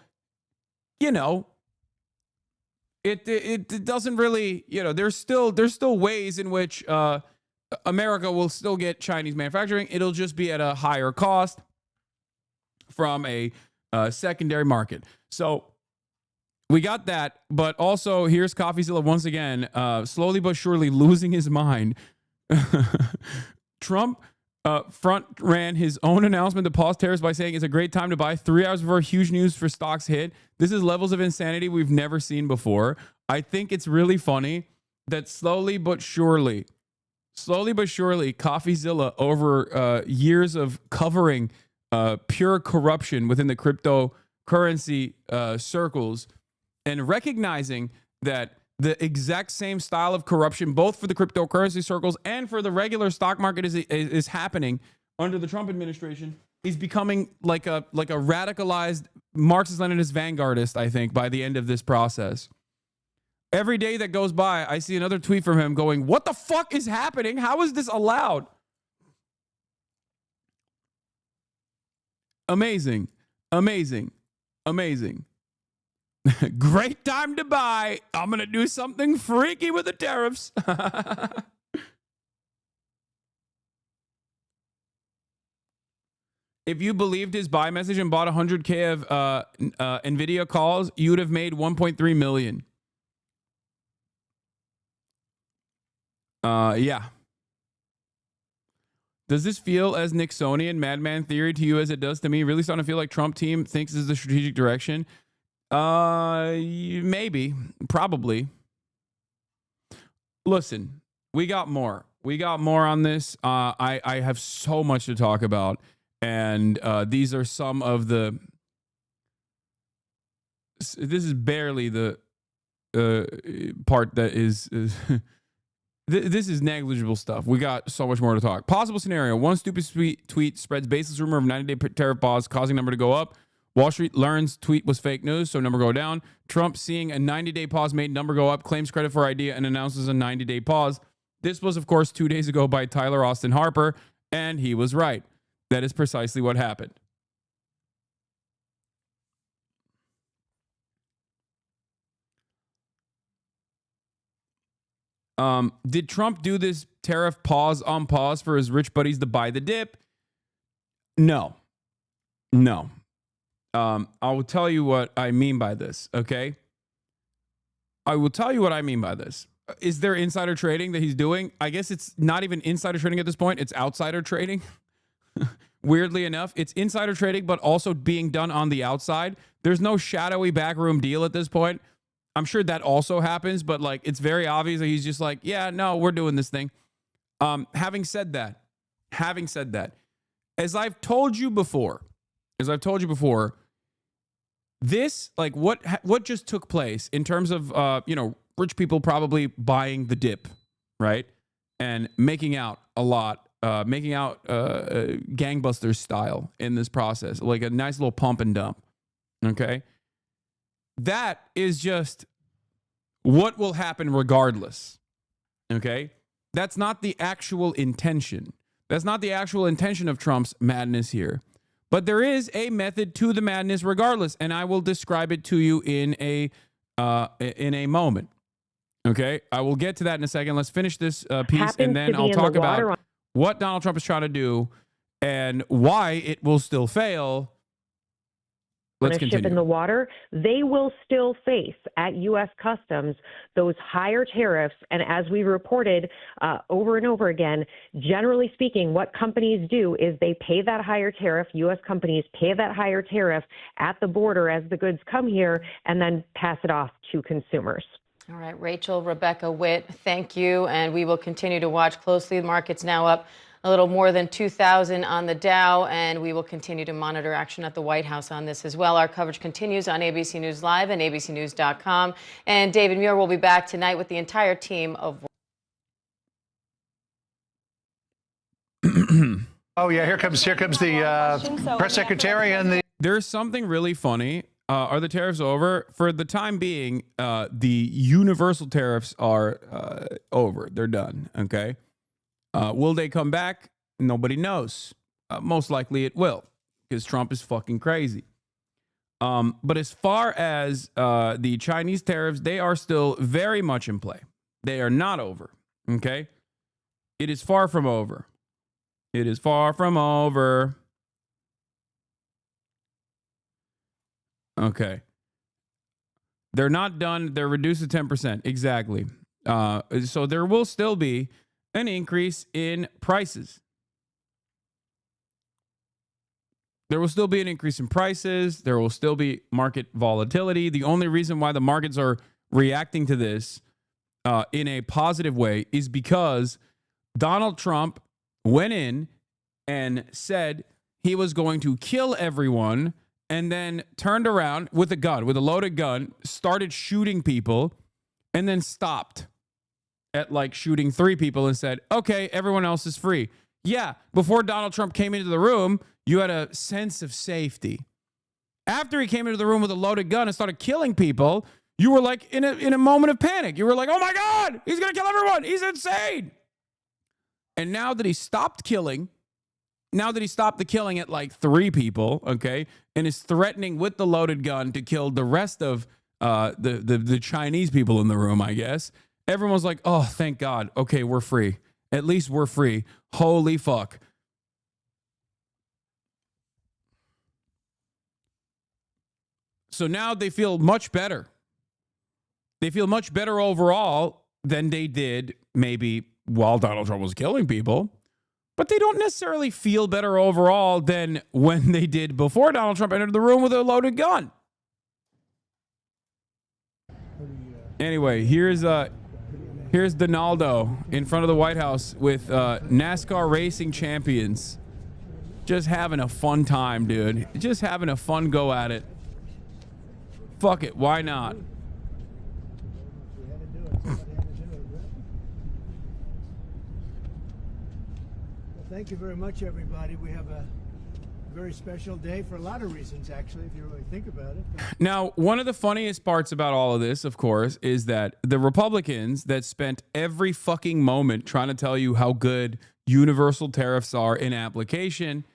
you know, it doesn't really, you know, there's still ways in which America will still get Chinese manufacturing. It'll just be at a higher cost from a secondary market. So we got that, but also here's CoffeeZilla once again, slowly but surely losing his mind. Trump front ran his own announcement to pause tariffs by saying it's a great time to buy 3 hours before huge news for stocks hit. This is levels of insanity we've never seen before. I think it's really funny that slowly but surely, CoffeeZilla, over years of covering pure corruption within the cryptocurrency circles and recognizing that the exact same style of corruption, both for the cryptocurrency circles and for the regular stock market, is happening under the Trump administration. He's becoming like a radicalized Marxist-Leninist vanguardist, I think, by the end of this process. Every day that goes by, I see another tweet from him going, what the fuck is happening? How is this allowed? Amazing. Amazing. Amazing. Great time to buy. I'm going to do something freaky with the tariffs. If you believed his buy message and bought 100K of NVIDIA calls, you would have made 1.3 million. Yeah. Does this feel as Nixonian madman theory to you as it does to me? Really starting to feel like Trump team thinks this is the strategic direction. Maybe, probably. Listen, we got more. We got more on this. I have so much to talk about, and these are some of the. This is barely the part that is this is negligible stuff. We got so much more to talk. Possible scenario: one stupid tweet spreads baseless rumor of 90-day tariff pause, causing number to go up. Wall Street learns tweet was fake news, so number go down. Trump, seeing a 90-day pause made number go up, claims credit for idea and announces a 90-day pause. This was, of course, 2 days ago by Tyler Austin Harper, and he was right. That is precisely what happened. Did Trump do this tariff pause on pause for his rich buddies to buy the dip? No. No. I will tell you what I mean by this, okay? I will tell you what I mean by this. Is there insider trading that he's doing? I guess it's not even insider trading at this point. It's outsider trading. Weirdly enough, it's insider trading, but also being done on the outside. There's no shadowy backroom deal at this point. I'm sure that also happens, but like it's very obvious that he's just like, yeah, no, we're doing this thing. Having said that, as I've told you before, this, like what just took place in terms of, rich people probably buying the dip, right? And making out a lot, gangbusters style in this process, like a nice little pump and dump. Okay. That is just what will happen regardless. Okay. That's not the actual intention. That's not the actual intention of Trump's madness here. But there is a method to the madness regardless, and I will describe it to you in a moment. Okay? I will get to that in a second. Let's finish this piece, and then I'll talk about what Donald Trump is trying to do and why it will still fail. Let's continue. Ship in the water, they will still face at U.S. Customs those higher tariffs. And as we reported over and over again, generally speaking, what companies do is they pay that higher tariff. U.S. companies pay that higher tariff at the border as the goods come here and then pass it off to consumers. All right, Rachel, Rebecca Witt, thank you. And we will continue to watch closely. The market's now up a little more than 2,000 on the Dow, and we will continue to monitor action at the White House on this as well. Our coverage continues on ABC News Live and abcnews.com. And David Muir will be back tonight with the entire team of... Oh, yeah, here comes the press secretary and the... There's something really funny. Are the tariffs over? For the time being, the universal tariffs are over. They're done, okay? Will they come back? Nobody knows. Most likely it will, because Trump is fucking crazy. But as far as the Chinese tariffs, they are still very much in play. They are not over, okay? It is far from over. It is far from over. Okay. They're not done. They're reduced to 10%. Exactly. So there will still be an increase in prices. There will still be an increase in prices. There will still be market volatility. The only reason why the markets are reacting to this in a positive way is because Donald Trump went in and said he was going to kill everyone and then turned around with a gun, with a loaded gun, started shooting people, and then stopped at like shooting 3 people and said, okay, everyone else is free. Yeah, before Donald Trump came into the room, you had a sense of safety. After he came into the room with a loaded gun and started killing people, you were like in a moment of panic. You were like, oh my God, he's going to kill everyone. He's insane. And now that he stopped killing, now that he stopped the killing at like 3 people, okay, and is threatening with the loaded gun to kill the rest of the Chinese people in the room, I guess, everyone's like, oh, thank God. Okay, we're free. At least we're free. Holy fuck. So now they feel much better. They feel much better overall than they did maybe while Donald Trump was killing people. But they don't necessarily feel better overall than when they did before Donald Trump entered the room with a loaded gun. Anyway, here's Donaldo in front of the White House with NASCAR racing champions. Just having a fun time, dude. Just having a fun go at it. Fuck it, why not? Thank you very much, everybody. We have a very special day for a lot of reasons, actually, if you really think about it. Now, one of the funniest parts about all of this, of course, is that the Republicans that spent every fucking moment trying to tell you how good universal tariffs are in application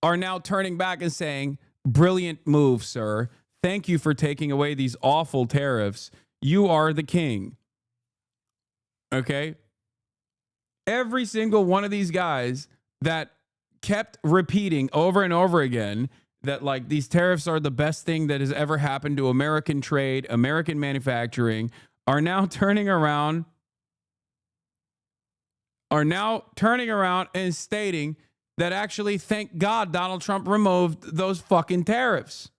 are now turning back and saying, brilliant move, sir. Thank you for taking away these awful tariffs. You are the king. Okay? Every single one of these guys that kept repeating over and over again that like these tariffs are the best thing that has ever happened to American trade, American manufacturing, are now turning around and stating that actually, thank God Donald Trump removed those fucking tariffs.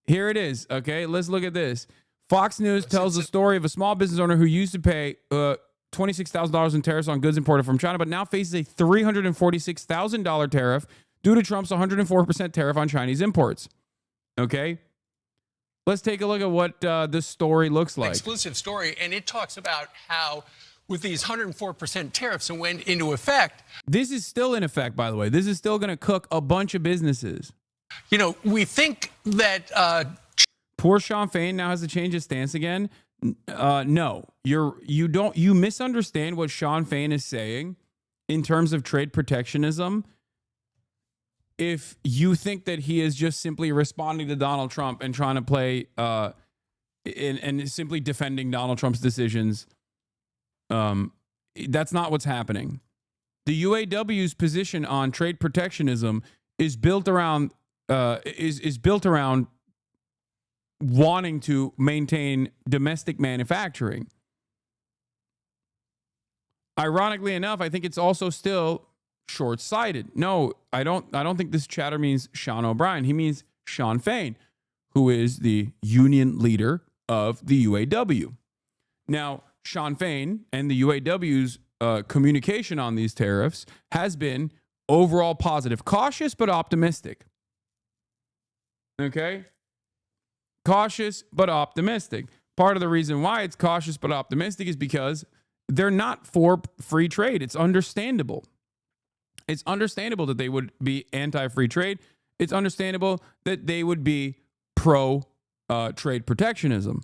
Here it is. Okay, let's look at this. Fox News tells the story of a small business owner who used to pay $26,000 in tariffs on goods imported from China, but now faces a $346,000 tariff due to Trump's 104% tariff on Chinese imports. Okay? Let's take a look at what this story looks like. Exclusive story, and it talks about how with these 104% tariffs that went into effect. This is still in effect, by the way. This is still going to cook a bunch of businesses. You know, we think that poor Sean Fain now has to change his stance again. No, you misunderstand what Sean Fain is saying in terms of trade protectionism. If you think that he is just simply responding to Donald Trump and trying to play and simply defending Donald Trump's decisions, that's not what's happening. The UAW's position on trade protectionism is built around wanting to maintain domestic manufacturing. Ironically enough, I think it's also still short-sighted. No, I don't think this chatter means Sean O'Brien. He means Sean Fain, who is the union leader of the UAW. Now, Sean Fain and the UAW's communication on these tariffs has been overall positive, cautious but optimistic. Okay? Cautious but optimistic. Part of the reason why it's cautious but optimistic is because they're not for free trade. It's understandable. It's understandable that they would be anti-free trade. It's understandable that they would be pro-trade protectionism.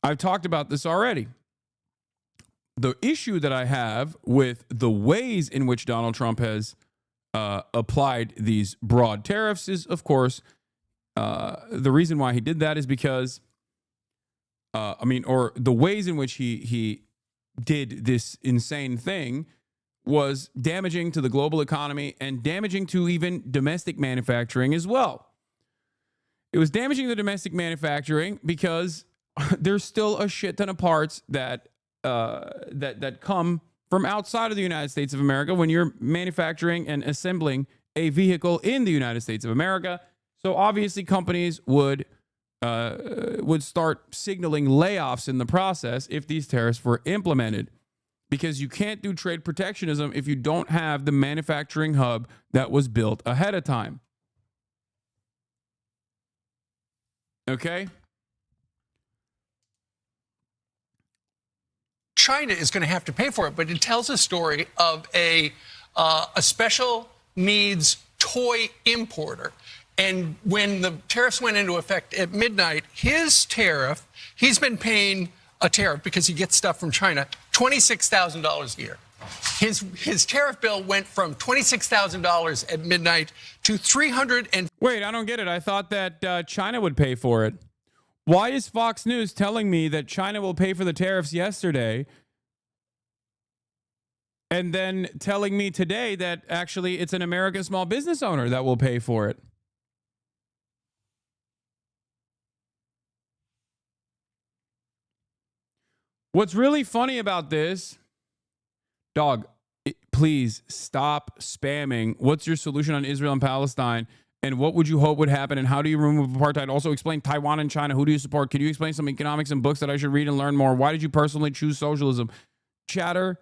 I've talked about this already. The issue that I have with the ways in which Donald Trump has applied these broad tariffs is, of course, the reason why he did that is because, or the ways in which he did this insane thing was damaging to the global economy and damaging to even domestic manufacturing as well. It was damaging the domestic manufacturing because there's still a shit ton of parts that come from outside of the United States of America when you're manufacturing and assembling a vehicle in the United States of America. So obviously companies would start signaling layoffs in the process if these tariffs were implemented, because you can't do trade protectionism if you don't have the manufacturing hub that was built ahead of time. Okay? China is going to have to pay for it, but it tells a story of a special needs toy importer. And when the tariffs went into effect at midnight, his tariff, he's been paying a tariff because he gets stuff from China, $26,000 a year. His tariff bill went from $26,000 at midnight to $300 and... Wait, I don't get it. I thought that China would pay for it. Why is Fox News telling me that China will pay for the tariffs yesterday and then telling me today that actually it's an American small business owner that will pay for it? What's really funny about this, dog, please stop spamming. What's your solution on Israel and Palestine? And what would you hope would happen? And how do you remove apartheid? Also explain Taiwan and China. Who do you support? Can you explain some economics and books that I should read and learn more? Why did you personally choose socialism? Chatter,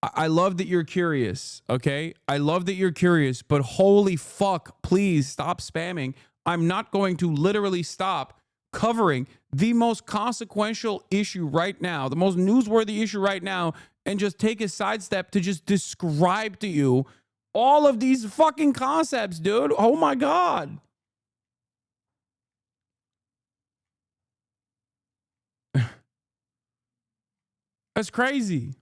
I love that you're curious, okay? I love that you're curious, but holy fuck, please stop spamming. I'm not going to literally stop covering the most consequential issue right now, the most newsworthy issue right now, and just take a sidestep to just describe to you all of these fucking concepts, dude. Oh my God. That's crazy.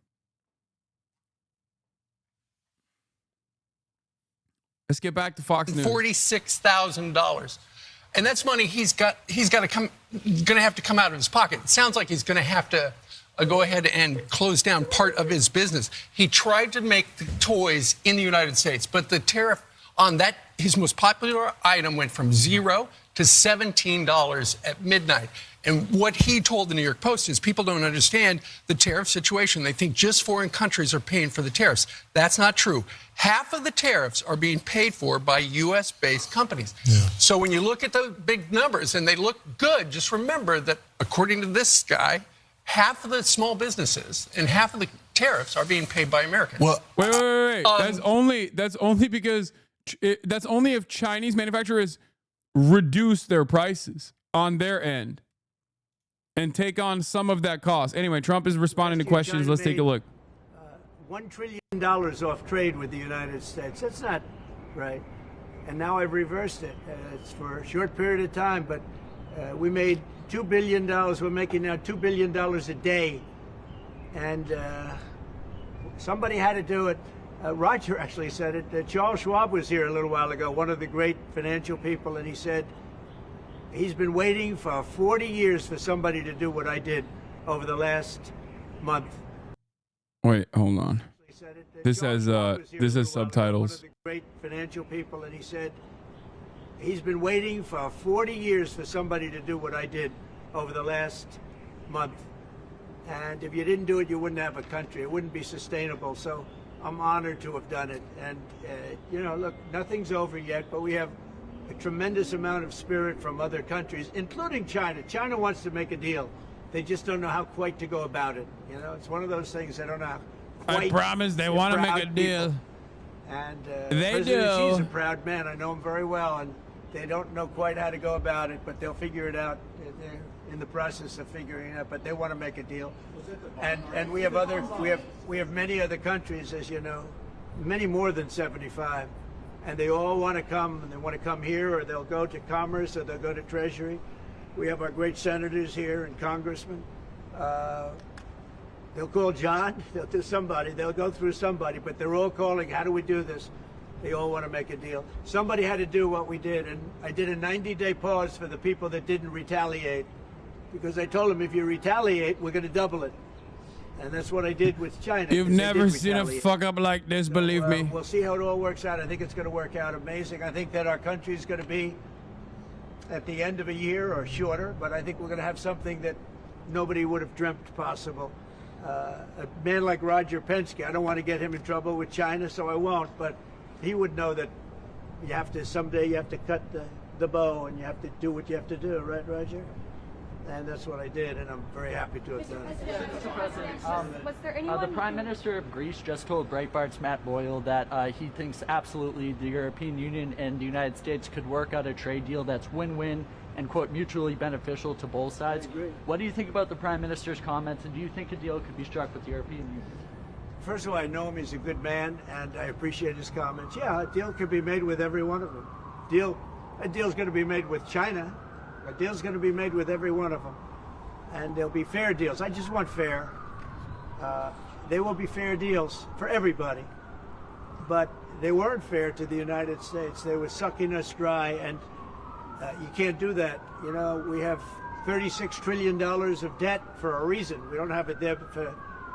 Let's get back to Fox News. $46,000. And that's money he's got to have to come out of his pocket. It sounds like he's going to have to go ahead and close down part of his business. He tried to make the toys in the United States, but the tariff on that, his most popular item, went from $0 to $17 at midnight. And what he told the New York Post is people don't understand the tariff situation. They think just foreign countries are paying for the tariffs. That's not true. Half of the tariffs are being paid for by U.S.-based companies. Yeah. So when you look at the big numbers and they look good, just remember that according to this guy, half of the small businesses and half of the tariffs are being paid by Americans. Well, wait. That's only because that's only if Chinese manufacturers reduce their prices on their end and take on some of that cost. Anyway, Trump is responding to questions. Let's take a look. $1 trillion off trade with the United States. That's not right. And now I've reversed it. It's for a short period of time, but we made $2 billion. We're making now $2 billion a day. And somebody had to do it. Roger actually said it. Charles Schwab was here a little while ago, one of the great financial people, and he said he's been waiting for 40 years for somebody to do what I did over the last month. Wait, hold on. This has subtitles. One of the great financial people, and he said he's been waiting for 40 years for somebody to do what I did over the last month. And if you didn't do it, you wouldn't have a country. It wouldn't be sustainable. So I'm honored to have done it. And, look, nothing's over yet, but we have a tremendous amount of spirit from other countries, including China. China wants to make a deal. They just don't know how quite to go about it. It's one of those things they don't know how quite. I promise they want to make a deal. And they President do. Xi's a proud man. I know him very well, and they don't know quite how to go about it, but they'll figure it out. They're in the process of figuring it out, but they want to make a deal. And we have many other countries, as you know, many more than 75, and they all want to come, and they want to come here, or they'll go to Commerce, or they'll go to Treasury. We have our great senators here and congressmen. They'll call John, they'll do somebody, they'll go through somebody, but they're all calling, how do we do this? They all want to make a deal. Somebody had to do what we did, and I did a 90-day pause for the people that didn't retaliate, because I told them if you retaliate, we're going to double it. And that's what I did with China. You've never seen a fuck up like this, believe me. We'll see how it all works out. I think it's going to work out amazing. I think that our country is going to be at the end of a year or shorter, but I think we're going to have something that nobody would have dreamt possible. A man like Roger Penske, I don't want to get him in trouble with China, so I won't, but he would know that you have to, someday you have to cut the bow and you have to do what you have to do, right, Roger? And that's what I did, and I'm very happy to have done it. Mr. President, was there anyone the Prime Minister of Greece just told Breitbart's Matt Boyle that he thinks absolutely the European Union and the United States could work out a trade deal that's win-win and, quote, mutually beneficial to both sides. What do you think about the Prime Minister's comments, and do you think a deal could be struck with the European Union? First of all, I know him. He's a good man, and I appreciate his comments. Yeah, a deal could be made with every one of them. A deal's going to be made with China. A deal's going to be made with every one of them. And there'll be fair deals. I just want fair. There will be fair deals for everybody. But they weren't fair to the United States. They were sucking us dry, and you can't do that. You know, we have $36 trillion of debt for a reason. We don't have it there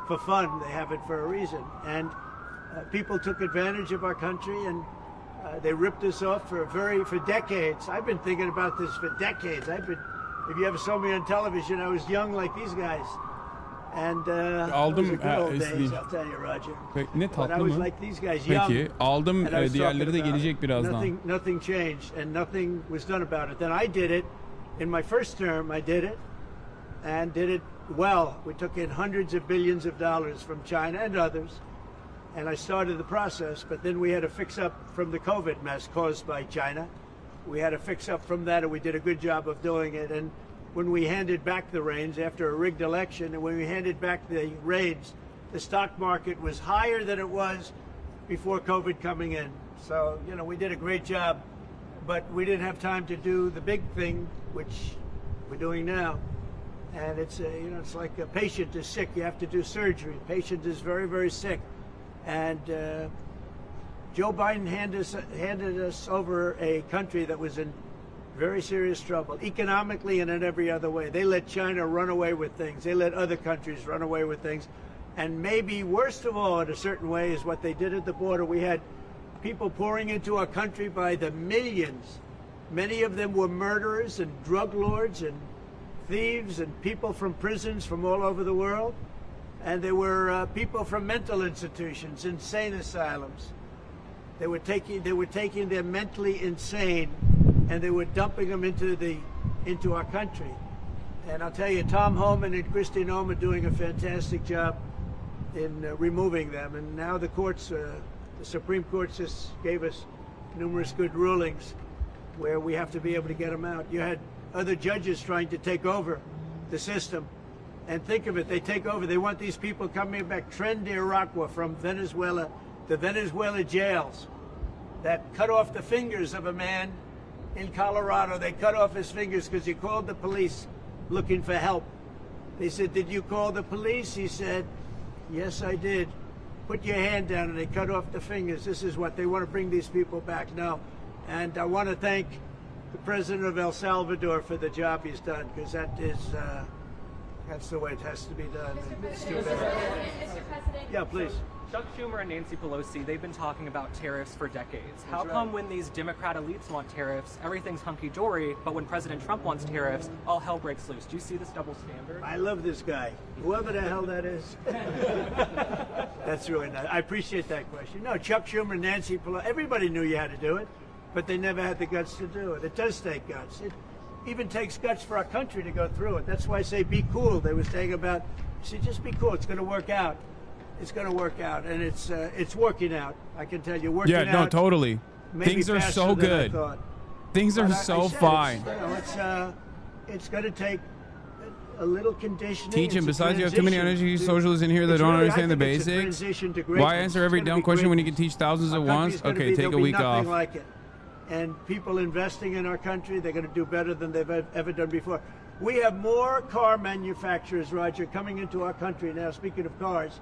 for fun. They have it for a reason. And people took advantage of our country, and they ripped us off for decades. I've been thinking about this for decades. If you ever saw me on television, I was young like these guys. And aldım days, I'll tell you, Roger. Ne But tatlı I was mı? like these guys, young. Peki aldım, And I was diğerleri de talking about gelecek it. birazdan. Nothing changed, and nothing was done about it. Then I did it in my first term. I did it, and did it well. We took in hundreds of billions of dollars from China and others, and I started the process. But then we had to fix up from the COVID mess caused by China. We had to fix up from that, and we did a good job of doing it. And when we handed back the reins after a rigged election, and when we handed back the reins, the stock market was higher than it was before COVID coming in. So, you know, we did a great job, but we didn't have time to do the big thing, which we're doing now. And it's, you know, it's like a patient is sick, you have to do surgery. Patient is very, very sick. And Joe Biden handed us over a country that was in very serious trouble, economically and in every other way. They let China run away with things. They let other countries run away with things. And maybe worst of all, in a certain way, is what they did at the border. We had people pouring into our country by the millions. Many of them were murderers and drug lords and thieves and people from prisons from all over the world. And they were people from mental institutions, insane asylums. They were taking their mentally insane, and they were dumping them into our country. And I'll tell you, Tom Homan and Kristi Noem are doing a fantastic job in removing them. And now the courts, the Supreme Court just gave us numerous good rulings where we have to be able to get them out. You had other judges trying to take over the system. And think of it, they take over. They want these people coming back. Tren de Aragua from Venezuela, the Venezuela jails that cut off the fingers of a man in Colorado. They cut off his fingers because he called the police looking for help. They said, "Did you call the police?" He said, "Yes, I did." "Put your hand down," and they cut off the fingers. This is what they want to bring these people back now. And I want to thank the president of El Salvador for the job he's done, because that's the way it has to be done. It's too bad. Mr. President. Yeah, please. Chuck Schumer and Nancy Pelosi, they've been talking about tariffs for decades. How come when these Democrat elites want tariffs, everything's hunky-dory, but when President Trump wants tariffs, all hell breaks loose? Do you see this double standard? I love this guy, whoever the hell that is. That's really nice. I appreciate that question. No, Chuck Schumer, Nancy Pelosi, everybody knew you had to do it, but they never had the guts to do it. It does take guts. It even takes guts for our country to go through it. That's why I say be cool. They were saying about, just be cool. It's going to work out. It's going to work out, and it's working out. I can tell you, working out. Yeah, no, totally. Things are so good. Things are so fine. It's going to take a little conditioning. Teach him. Besides, you have too many energy socialists in here that don't understand the basics. Why answer every dumb question when you can teach thousands at once? Okay, take a week off. Like it. And people investing in our country, they're going to do better than they've ever done before. We have more car manufacturers, Roger, coming into our country now. Speaking of cars,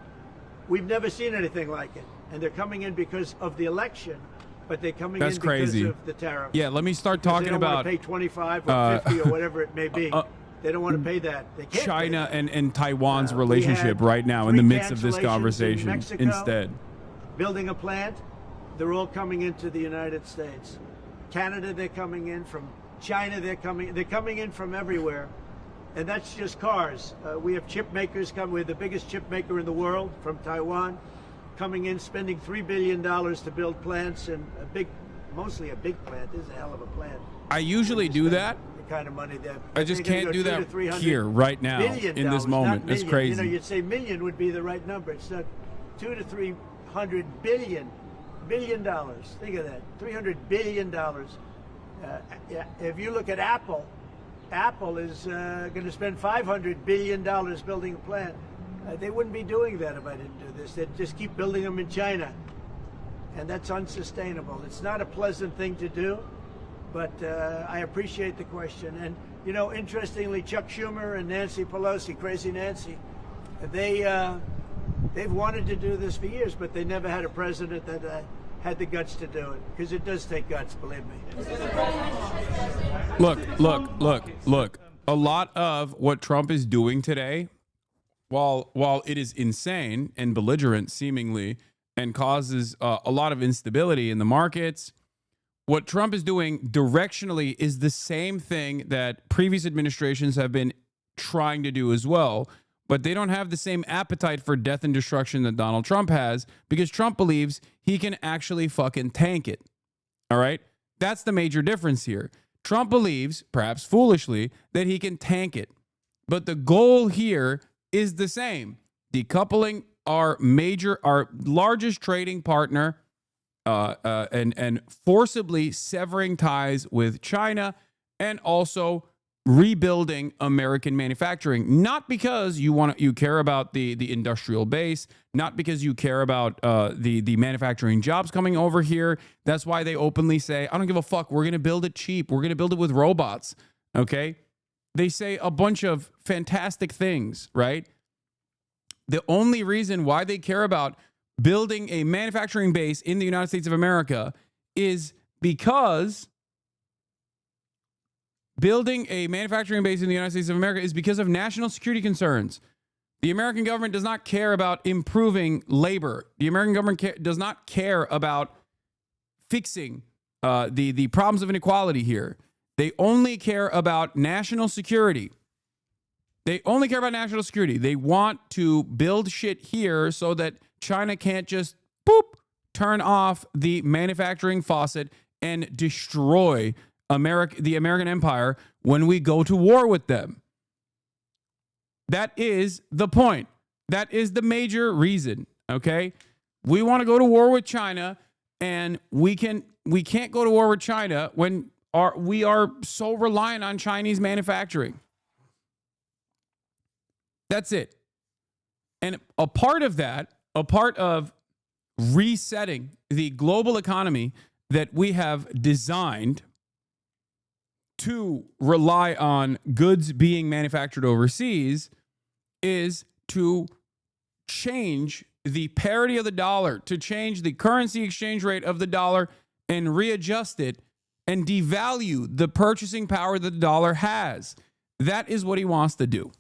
we've never seen anything like it. And they're coming in because of the election, but they're coming in because of the tariffs. Yeah, let me start talking about. They don't want to pay 25 or 50 or whatever it may be. They don't want to pay that. They can't China pay that. and Taiwan's relationship right now in the midst of this conversation Mexico, instead. Building a plant, they're all coming into the United States. Canada, they're coming in. From China, they're coming in from everywhere. And that's just cars. We have chip makers coming. We're the biggest chip maker in the world from Taiwan, coming in, spending $3 billion to build plants, and mostly a big plant. This is a hell of a plant. I usually do that. Kind of money that I just can't do that here right now in this moment. It's crazy. You know, you'd say million would be the right number. It's not. $200 to $300 billion. Think of that. $300 billion. Yeah, if you look at Apple, Apple is going to spend $500 billion building a plant. They wouldn't be doing that if I didn't do this. They'd just keep building them in China, and that's unsustainable. It's not a pleasant thing to do. But I appreciate the question. And, you know, interestingly, Chuck Schumer and Nancy Pelosi, Crazy Nancy, they've wanted to do this for years, but they never had a president that had the guts to do it. Because it does take guts, believe me. Look. A lot of what Trump is doing today, while it is insane and belligerent seemingly and causes a lot of instability in the markets, what Trump is doing directionally is the same thing that previous administrations have been trying to do as well, but they don't have the same appetite for death and destruction that Donald Trump has, because Trump believes he can actually fucking tank it. All right? That's the major difference here. Trump believes, perhaps foolishly, that he can tank it. But the goal here is the same. Decoupling our largest trading partner, and forcibly severing ties with China, and also rebuilding American manufacturing. Not because you care about the industrial base, not because you care about the manufacturing jobs coming over here. That's why they openly say, I don't give a fuck. We're going to build it cheap. We're going to build it with robots. Okay? They say a bunch of fantastic things, right? The only reason why they care about building a manufacturing base in the United States of America is because building a manufacturing base in the United States of America is because of national security concerns. The American government does not care about improving labor. The American government does not care about fixing the problems of inequality here. They only care about national security. They only care about national security. They want to build shit here so that China can't just turn off the manufacturing faucet and destroy the American empire when we go to war with them. That is the point. That is the major reason. Okay, we want to go to war with China, and we can't go to war with China when we are so reliant on Chinese manufacturing. That's it. And a part of resetting the global economy that we have designed to rely on goods being manufactured overseas is to change the parity of the dollar, to change the currency exchange rate of the dollar and readjust it and devalue the purchasing power that the dollar has. That is what he wants to do.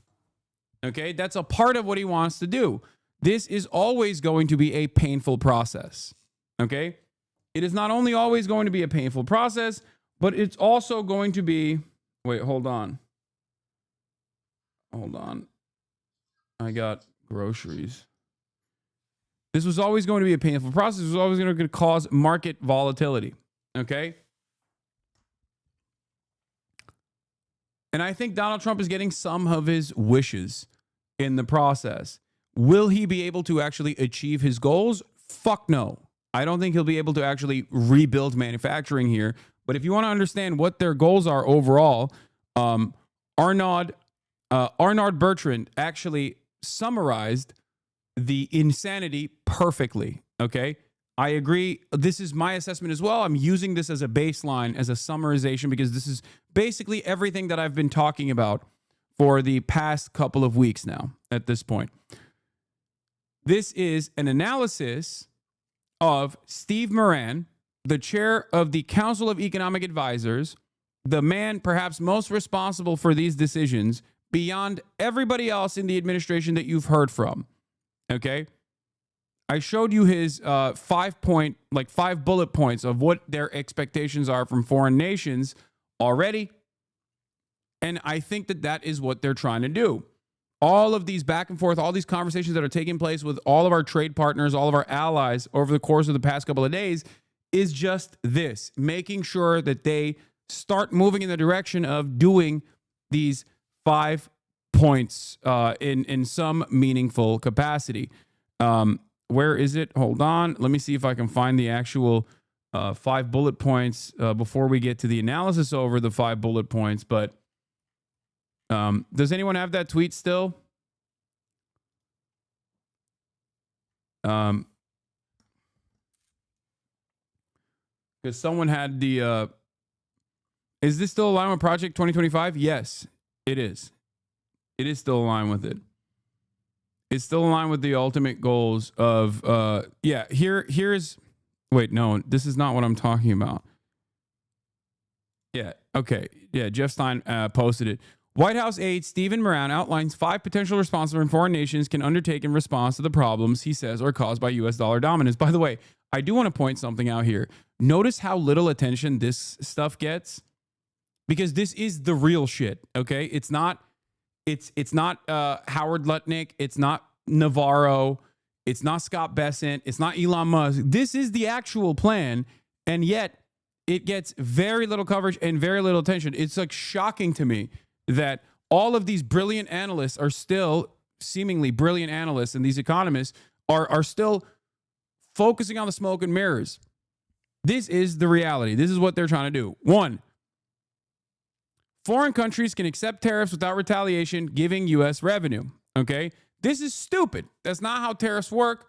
Okay, that's a part of what he wants to do. This is always going to be a painful process. Okay, it is not only always going to be a painful process, but it's also going to be, wait, hold on. I got groceries. This was always going to be a painful process. It was always going to cause market volatility. Okay. And I think Donald Trump is getting some of his wishes in the process. Will he be able to actually achieve his goals? Fuck no. I don't think he'll be able to actually rebuild manufacturing here. But if you want to understand what their goals are overall, Arnaud Bertrand actually summarized the insanity perfectly. Okay. I agree. This is my assessment as well. I'm using this as a baseline, as a summarization, because this is basically everything that I've been talking about for the past couple of weeks now at this point. This is an analysis of Steve Moran, the chair of the Council of Economic Advisors, the man perhaps most responsible for these decisions beyond everybody else in the administration that you've heard from. Okay? I showed you his 5 bullet points of what their expectations are from foreign nations already. And I think that that is what they're trying to do. All of these back and forth, all these conversations that are taking place with all of our trade partners, all of our allies over the course of the past couple of days is just this, making sure that they start moving in the direction of doing these 5 points in some meaningful capacity. Where is it? Hold on. Let me see if I can find the actual 5 bullet points before we get to the analysis over the 5 bullet points. But does anyone have that tweet still? Because someone had the... is this still aligned with Project 2025? Yes, it is. It is still aligned with it. It's still aligned with the ultimate goals of... yeah, here's... Wait, no, this is not what I'm talking about. Yeah, okay. Yeah, Jeff Stein posted it. White House aide Stephen Moran outlines 5 potential responses from foreign nations can undertake in response to the problems he says are caused by U.S. dollar dominance. By the way, I do want to point something out here. Notice how little attention this stuff gets, because this is the real shit. Okay, it's not Howard Lutnick, it's not Navarro, it's not Scott Bessent, it's not Elon Musk. This is the actual plan, and yet it gets very little coverage and very little attention. It's like shocking to me that all of these brilliant analysts are still, seemingly brilliant analysts, and these economists are still focusing on the smoke and mirrors. This is the reality. This is what they're trying to do. 1, foreign countries can accept tariffs without retaliation, giving U.S. revenue. Okay? This is stupid. That's not how tariffs work.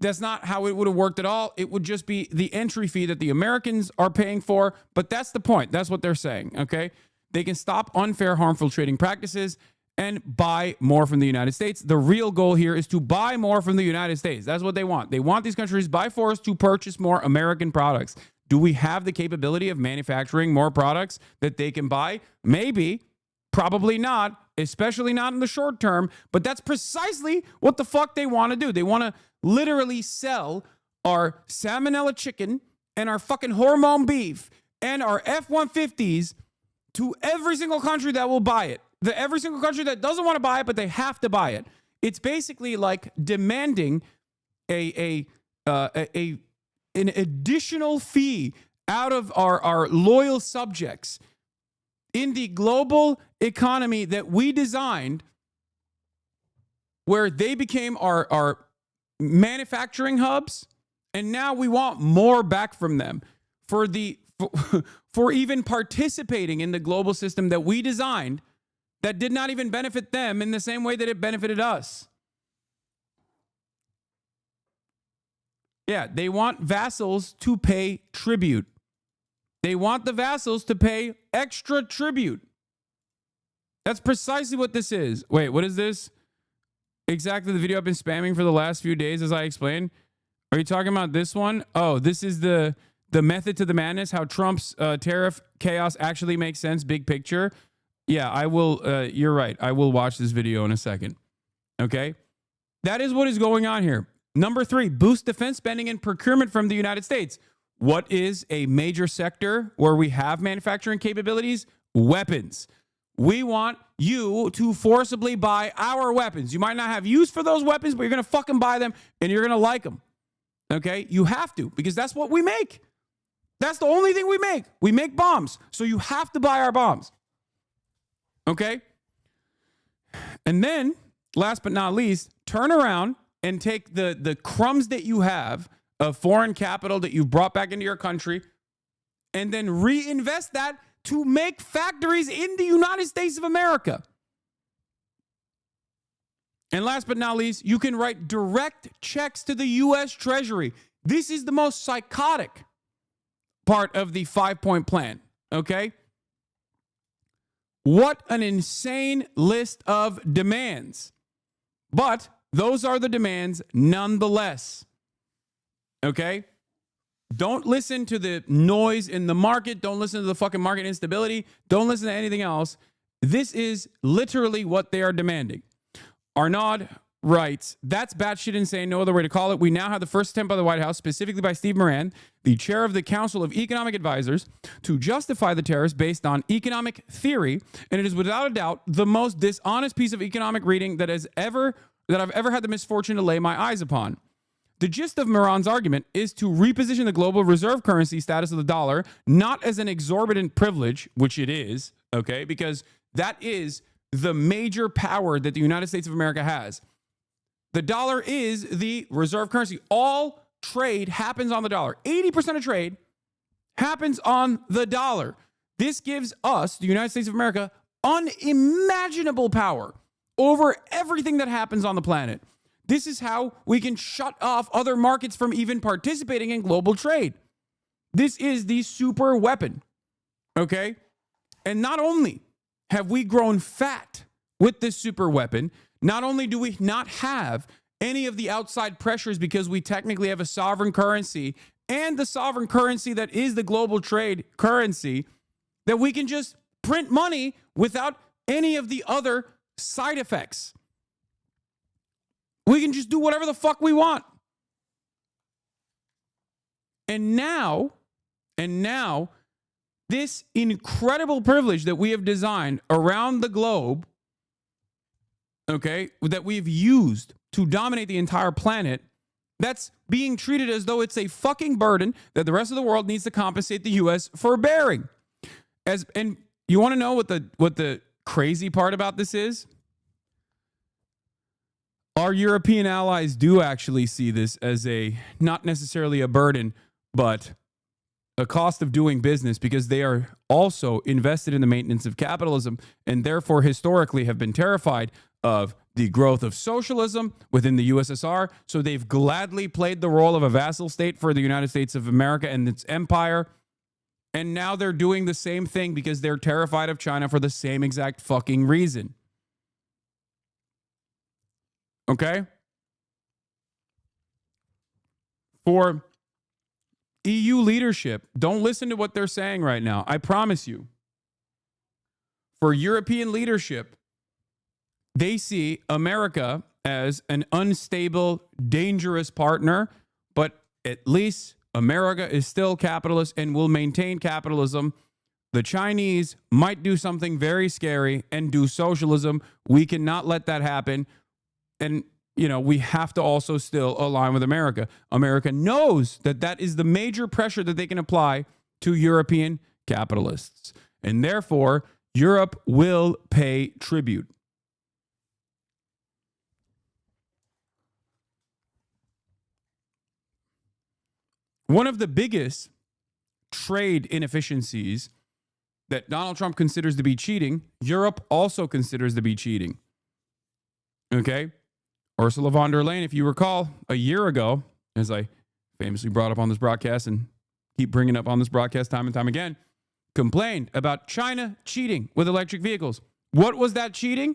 That's not how it would have worked at all. It would just be the entry fee that the Americans are paying for. But that's the point. That's what they're saying. Okay? They can stop unfair, harmful trading practices and buy more from the United States. The real goal here is to buy more from the United States. That's what they want. They want these countries by force to purchase more American products. Do we have the capability of manufacturing more products that they can buy? Maybe. Probably not, especially not in the short term. But that's precisely what the fuck they want to do. They want to literally sell our salmonella chicken and our fucking hormone beef and our F-150s to every single country that will buy it. Every single country that doesn't want to buy it, but they have to buy it. It's basically like demanding an additional fee out of our loyal subjects in the global economy that we designed, where they became our manufacturing hubs, and now we want more back from them for even participating in the global system that we designed that did not even benefit them in the same way that it benefited us. Yeah, they want vassals to pay tribute. They want the vassals to pay extra tribute. That's precisely what this is. Wait, what is this? Exactly the video I've been spamming for the last few days, as I explained. Are you talking about this one? Oh, this is the method to the madness, how Trump's tariff chaos actually makes sense, big picture. Yeah, I will. You're right. I will watch this video in a second. Okay? That is what is going on here. Number 3, boost defense spending and procurement from the United States. What is a major sector where we have manufacturing capabilities? Weapons. We want you to forcibly buy our weapons. You might not have use for those weapons, but you're going to fucking buy them and you're going to like them. Okay? You have to, because that's what we make. That's the only thing we make. We make bombs. So you have to buy our bombs. Okay? And then, last but not least, turn around and take the crumbs that you have of foreign capital that you've brought back into your country and then reinvest that to make factories in the United States of America. And last but not least, you can write direct checks to the U.S. Treasury. This is the most psychotic part of the 5-point plan, okay? What an insane list of demands. But those are the demands nonetheless. Okay? Don't listen to the noise in the market. Don't listen to the fucking market instability. Don't listen to anything else. This is literally what they are demanding. Arnaud writes, that's batshit insane. No other way to call it. We now have the first attempt by the White House, specifically by Steve Moran, the chair of the Council of Economic Advisors, to justify the tariffs based on economic theory. And it is without a doubt the most dishonest piece of economic reading that I've ever had the misfortune to lay my eyes upon. The gist of Moran's argument is to reposition the global reserve currency status of the dollar, not as an exorbitant privilege, which it is, okay, because that is the major power that the United States of America has. The dollar is the reserve currency. All trade happens on the dollar. 80% of trade happens on the dollar. This gives us, the United States of America, unimaginable power over everything that happens on the planet. This is how we can shut off other markets from even participating in global trade. This is the super weapon, okay? And not only have we grown fat with this super weapon, not only do we not have any of the outside pressures because we technically have a sovereign currency and the sovereign currency that is the global trade currency, that we can just print money without any of the other side effects. We can just do whatever the fuck we want. And now, this incredible privilege that we have designed around the globe, okay, that we've used to dominate the entire planet, that's being treated as though it's a fucking burden that the rest of the world needs to compensate the U.S. for bearing. And you want to know what the crazy part about this is? Our European allies do actually see this as not necessarily a burden, but a cost of doing business, because they are also invested in the maintenance of capitalism and therefore historically have been terrified of the growth of socialism within the USSR. So they've gladly played the role of a vassal state for the United States of America and its empire. And now they're doing the same thing because they're terrified of China for the same exact fucking reason. Okay? For EU leadership, don't listen to what they're saying right now. I promise you. For European leadership, they see America as an unstable, dangerous partner, but at least America is still capitalist and will maintain capitalism. The Chinese might do something very scary and do socialism. We cannot let that happen. And, we have to also still align with America. America knows that that is the major pressure that they can apply to European capitalists. And therefore, Europe will pay tribute. One of the biggest trade inefficiencies that Donald Trump considers to be cheating, Europe also considers to be cheating. Okay? Ursula von der Leyen, if you recall, a year ago, as I famously brought up on this broadcast and keep bringing up on this broadcast time and time again, complained about China cheating with electric vehicles. What was that cheating?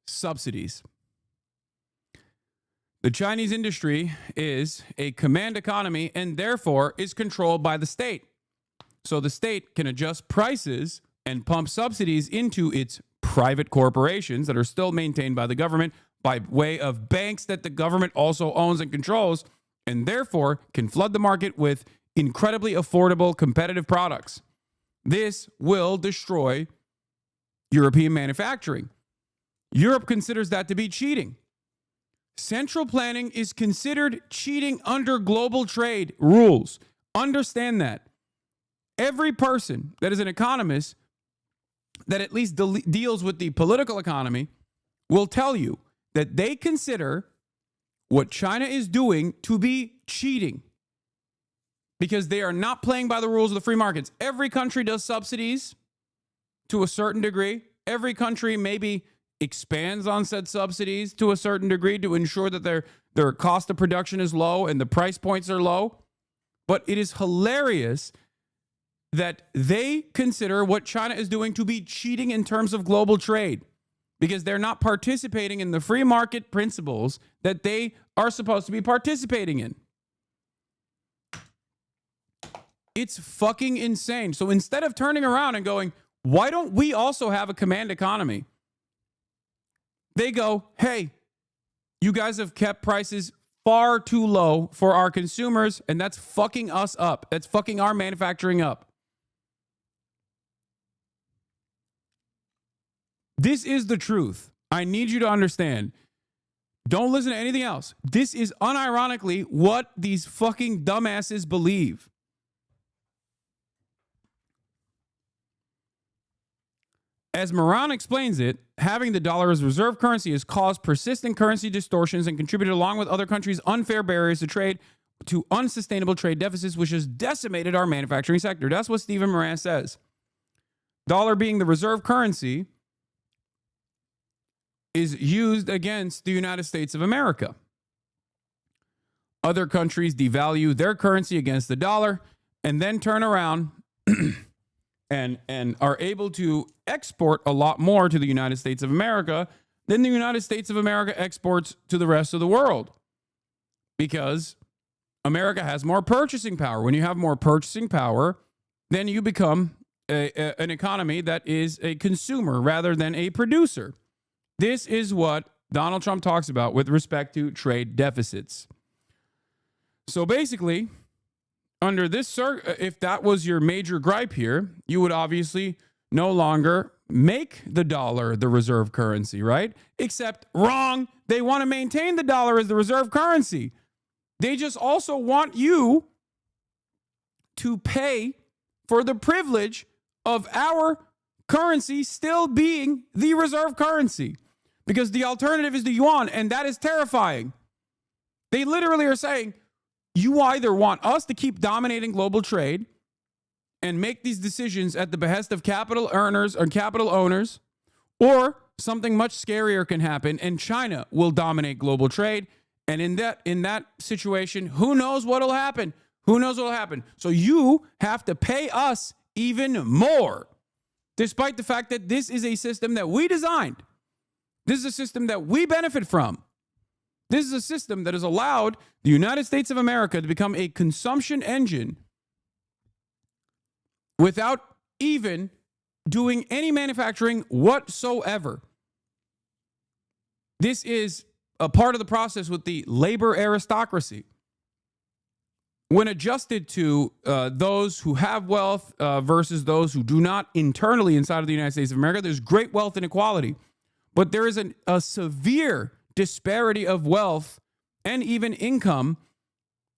Subsidies. The Chinese industry is a command economy and therefore is controlled by the state. So the state can adjust prices and pump subsidies into its private corporations that are still maintained by the government by way of banks that the government also owns and controls, and therefore can flood the market with incredibly affordable, competitive products. This will destroy European manufacturing. Europe considers that to be cheating. Central planning is considered cheating under global trade rules. Understand that. Every person that is an economist that at least deals with the political economy will tell you that they consider what China is doing to be cheating because they are not playing by the rules of the free markets. Every country does subsidies to a certain degree. Every country maybe expands on said subsidies to a certain degree to ensure that their cost of production is low and the price points are low. But it is hilarious that they consider what China is doing to be cheating in terms of global trade because they're not participating in the free market principles that they are supposed to be participating in. It's fucking insane. So instead of turning around and going, why don't we also have a command economy? They go, hey, you guys have kept prices far too low for our consumers, and that's fucking us up. That's fucking our manufacturing up. This is the truth. I need you to understand. Don't listen to anything else. This is unironically what these fucking dumbasses believe. As Moran explains it, having the dollar as reserve currency has caused persistent currency distortions and contributed, along with other countries' unfair barriers to trade, to unsustainable trade deficits, which has decimated our manufacturing sector. That's what Stephen Moran says. Dollar being the reserve currency is used against the United States of America. Other countries devalue their currency against the dollar and then turn around and are able to export a lot more to the United States of America than the United States of America exports to the rest of the world, because America has more purchasing power. When you have more purchasing power, then you become an economy that is a consumer rather than a producer. This is what Donald Trump talks about with respect to trade deficits. So basically, under this, if that was your major gripe here, you would obviously no longer make the dollar the reserve currency, right? Except wrong. They want to maintain the dollar as the reserve currency. They just also want you to pay for the privilege of our currency still being the reserve currency, because the alternative is the yuan, and that is terrifying. They literally are saying, you either want us to keep dominating global trade and make these decisions at the behest of capital earners or capital owners, or something much scarier can happen and China will dominate global trade. And in that situation, who knows what'll happen? Who knows what'll happen? So you have to pay us even more, despite the fact that this is a system that we designed. This is a system that we benefit from. This is a system that has allowed the United States of America to become a consumption engine without even doing any manufacturing whatsoever. This is a part of the process with the labor aristocracy. When adjusted to those who have wealth versus those who do not internally inside of the United States of America, there's great wealth inequality. But there is a severe disparity of wealth and even income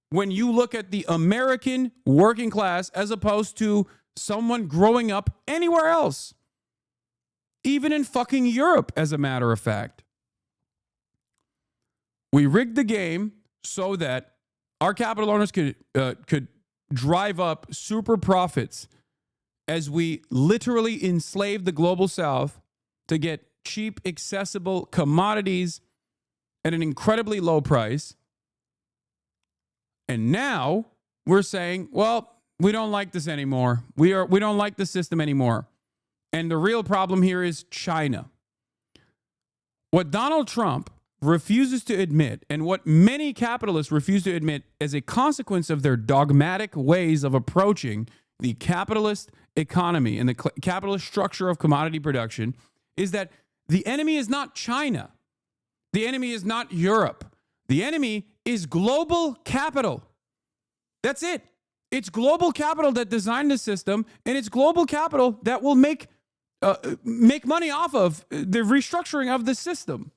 when you look at the American working class as opposed to someone growing up anywhere else, even in fucking Europe, as a matter of fact. We rigged the game so that our capital owners could drive up super profits as we literally enslaved the global south to get cheap, accessible commodities at an incredibly low price. And now we're saying, well, we don't like this anymore. We don't like the system anymore. And the real problem here is China. What Donald Trump refuses to admit, and what many capitalists refuse to admit as a consequence of their dogmatic ways of approaching the capitalist economy and the capitalist structure of commodity production, is that the enemy is not China. The enemy is not Europe. The enemy is global capital. That's it. It's global capital that designed the system, and it's global capital that will make money off of the restructuring of the system.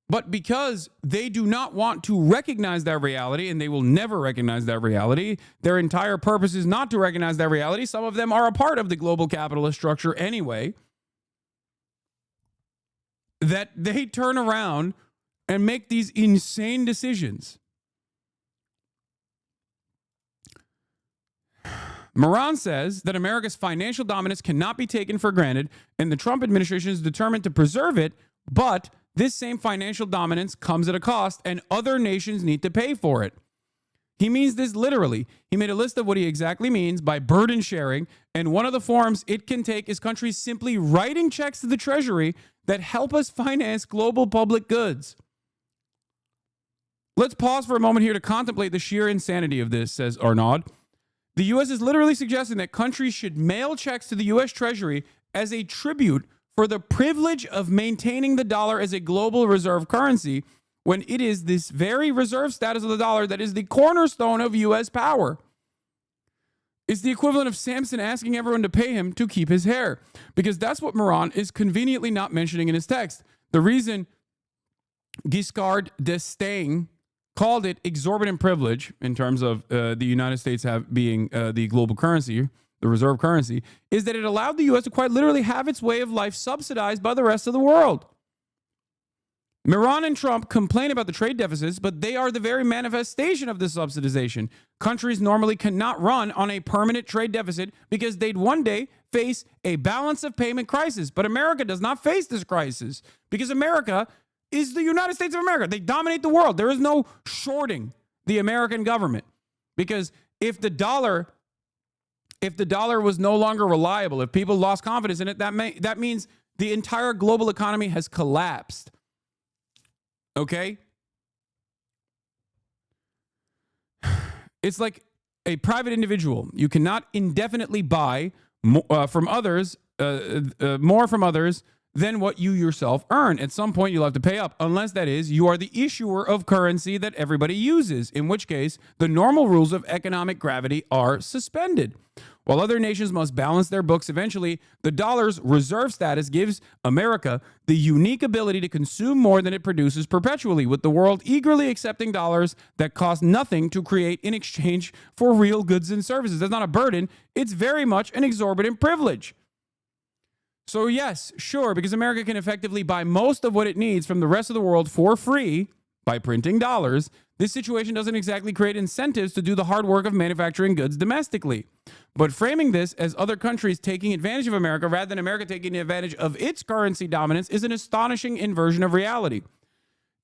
But because they do not want to recognize that reality, and they will never recognize that reality, their entire purpose is not to recognize that reality. Some of them are a part of the global capitalist structure anyway, that they turn around and make these insane decisions. Moran says that America's financial dominance cannot be taken for granted, and the Trump administration is determined to preserve it, but this same financial dominance comes at a cost, and other nations need to pay for it. He means this literally. He made a list of what he exactly means by burden sharing, and one of the forms it can take is countries simply writing checks to the Treasury that help us finance global public goods. Let's pause for a moment here to contemplate the sheer insanity of this, says Arnaud. The U.S. is literally suggesting that countries should mail checks to the U.S. Treasury as a tribute for the privilege of maintaining the dollar as a global reserve currency, when it is this very reserve status of the dollar that is the cornerstone of U.S. power. It's the equivalent of Samson asking everyone to pay him to keep his hair, because that's what Moran is conveniently not mentioning in his text. The reason Giscard d'Estaing called it exorbitant privilege in terms of the United States being the global currency, the reserve currency, is that it allowed the U.S. to quite literally have its way of life subsidized by the rest of the world. Moran and Trump complain about the trade deficits, but they are the very manifestation of this subsidization. Countries normally cannot run on a permanent trade deficit because they'd one day face a balance of payment crisis. But America does not face this crisis because America is the United States of America. They dominate the world. There is no shorting the American government, because if the dollar was no longer reliable, if people lost confidence in it, that means the entire global economy has collapsed. Okay? It's like a private individual. You cannot indefinitely buy more from others than what you yourself earn. At some point, you'll have to pay up, unless that is you are the issuer of currency that everybody uses, in which case the normal rules of economic gravity are suspended. While other nations must balance their books eventually, the dollar's reserve status gives America the unique ability to consume more than it produces perpetually, with the world eagerly accepting dollars that cost nothing to create in exchange for real goods and services. That's not a burden. It's very much an exorbitant privilege. So yes, sure, because America can effectively buy most of what it needs from the rest of the world for free by printing dollars, this situation doesn't exactly create incentives to do the hard work of manufacturing goods domestically. But framing this as other countries taking advantage of America rather than America taking advantage of its currency dominance is an astonishing inversion of reality.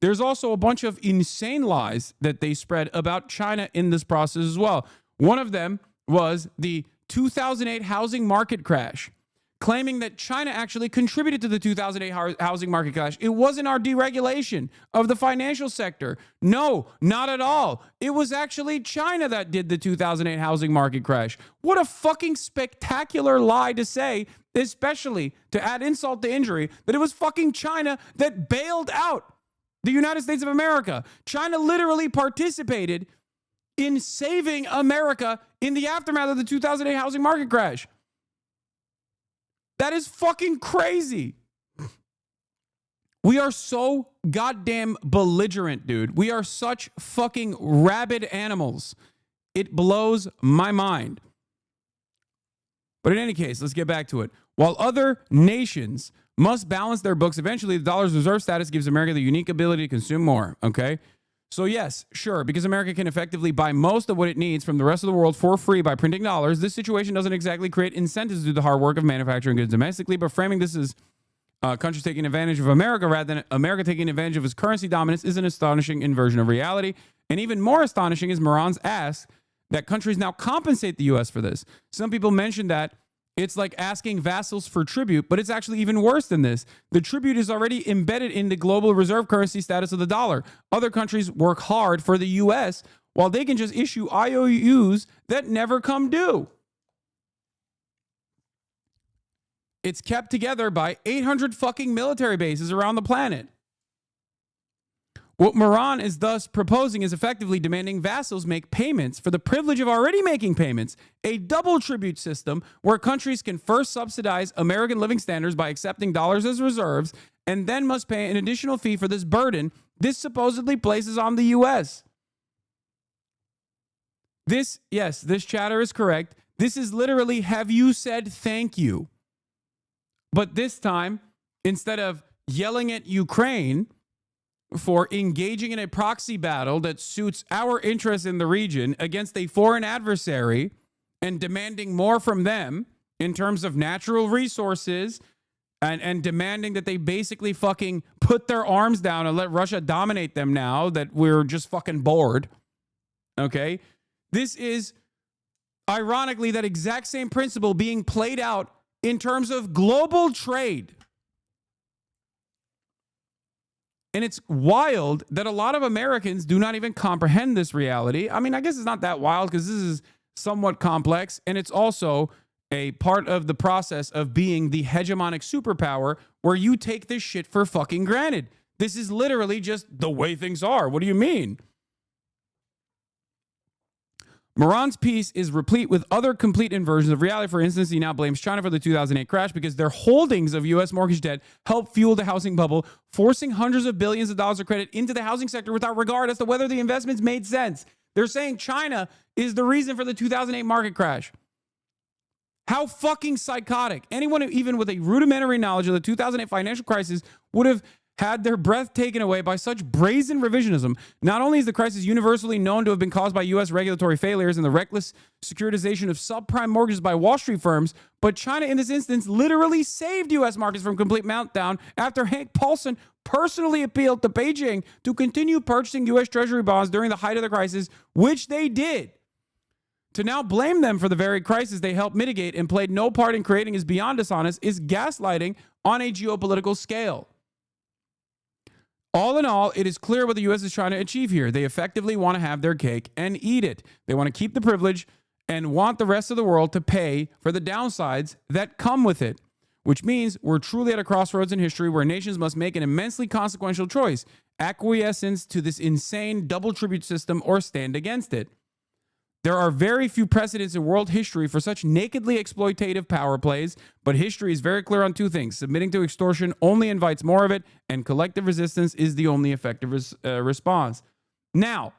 There's also a bunch of insane lies that they spread about China in this process as well. One of them was the 2008 housing market crash, claiming that China actually contributed to the 2008 housing market crash. It wasn't our deregulation of the financial sector. No, not at all. It was actually China that did the 2008 housing market crash. What a fucking spectacular lie to say, especially to add insult to injury, that it was fucking China that bailed out the United States of America. China literally participated in saving America in the aftermath of the 2008 housing market crash. That is fucking crazy. We are so goddamn belligerent, dude. We are such fucking rabid animals. It blows my mind. But in any case, let's get back to it. While other nations must balance their books, eventually the dollar's reserve status gives America the unique ability to consume more, okay? So yes, sure, because America can effectively buy most of what it needs from the rest of the world for free by printing dollars, this situation doesn't exactly create incentives to do the hard work of manufacturing goods domestically, but framing this as countries taking advantage of America rather than America taking advantage of its currency dominance is an astonishing inversion of reality. And even more astonishing is Moran's ask that countries now compensate the U.S. for this. Some people mentioned that it's like asking vassals for tribute, but it's actually even worse than this. The tribute is already embedded in the global reserve currency status of the dollar. Other countries work hard for the U.S. while they can just issue IOUs that never come due. It's kept together by 800 fucking military bases around the planet. What Moran is thus proposing is effectively demanding vassals make payments for the privilege of already making payments, a double tribute system where countries can first subsidize American living standards by accepting dollars as reserves and then must pay an additional fee for this burden this supposedly places on the U.S. This chatter is correct. This is literally, have you said thank you? But this time, instead of yelling at Ukraine for engaging in a proxy battle that suits our interests in the region against a foreign adversary and demanding more from them in terms of natural resources and demanding that they basically fucking put their arms down and let Russia dominate them now that we're just fucking bored. Okay? This is ironically that exact same principle being played out in terms of global trade. And it's wild that a lot of Americans do not even comprehend this reality. I mean, I guess it's not that wild because this is somewhat complex. And it's also a part of the process of being the hegemonic superpower where you take this shit for fucking granted. This is literally just the way things are. What do you mean? Moran's piece is replete with other complete inversions of reality. For instance, he now blames China for the 2008 crash because their holdings of U.S. mortgage debt helped fuel the housing bubble, forcing hundreds of billions of dollars of credit into the housing sector without regard as to whether the investments made sense. They're saying China is the reason for the 2008 market crash. How fucking psychotic. Anyone who, even with a rudimentary knowledge of the 2008 financial crisis, would have had their breath taken away by such brazen revisionism. Not only is the crisis universally known to have been caused by U.S. regulatory failures and the reckless securitization of subprime mortgages by Wall Street firms, but China in this instance literally saved U.S. markets from complete meltdown after Hank Paulson personally appealed to Beijing to continue purchasing U.S. Treasury bonds during the height of the crisis, which they did. To now blame them for the very crisis they helped mitigate and played no part in creating is beyond dishonest, is gaslighting on a geopolitical scale. All in all, it is clear what the U.S. is trying to achieve here. They effectively want to have their cake and eat it. They want to keep the privilege and want the rest of the world to pay for the downsides that come with it, which means we're truly at a crossroads in history where nations must make an immensely consequential choice: acquiescence to this insane double tribute system or stand against it. There are very few precedents in world history for such nakedly exploitative power plays, but history is very clear on two things. Submitting to extortion only invites more of it, and collective resistance is the only effective response. Now,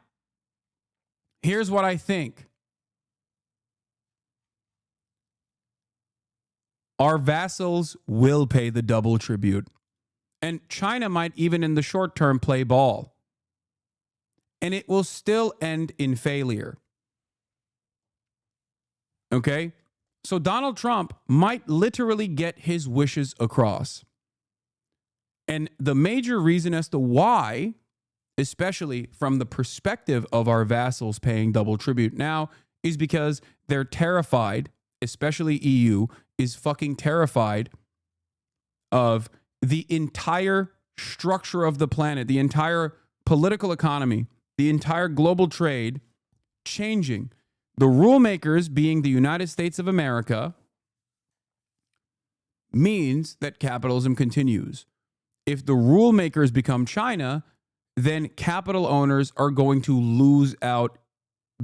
here's what I think. Our vassals will pay the double tribute, and China might even in the short term play ball, and it will still end in failure. Okay, so Donald Trump might literally get his wishes across. And the major reason as to why, especially from the perspective of our vassals paying double tribute now, is because they're terrified, especially EU, is fucking terrified of the entire structure of the planet, the entire political economy, the entire global trade changing. The rule makers being the United States of America means that capitalism continues. If the rule makers become China, then capital owners are going to lose out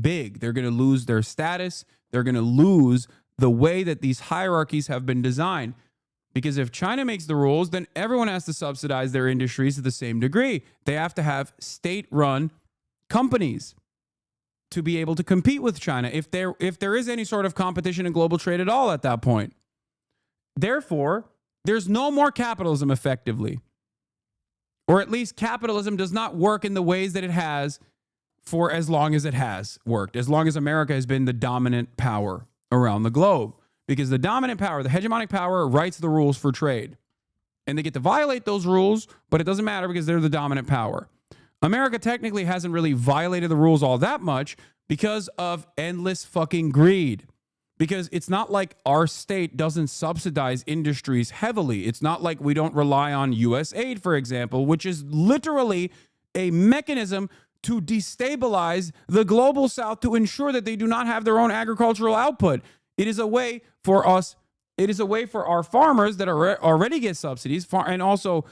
big. They're going to lose their status. They're going to lose the way that these hierarchies have been designed. Because if China makes the rules, then everyone has to subsidize their industries to the same degree. They have to have state-run companies to be able to compete with China if there is any sort of competition in global trade at all at that point. Therefore, there's no more capitalism effectively. Or at least capitalism does not work in the ways that it has for as long as it has worked, as long as America has been the dominant power around the globe. Because the dominant power, the hegemonic power, writes the rules for trade. And they get to violate those rules, but it doesn't matter because they're the dominant power. America technically hasn't really violated the rules all that much because of endless fucking greed. Because it's not like our state doesn't subsidize industries heavily. It's not like we don't rely on U.S. aid, for example, which is literally a mechanism to destabilize the global south to ensure that they do not have their own agricultural output. It is a way for us. It is a way for our farmers that already get subsidies, and also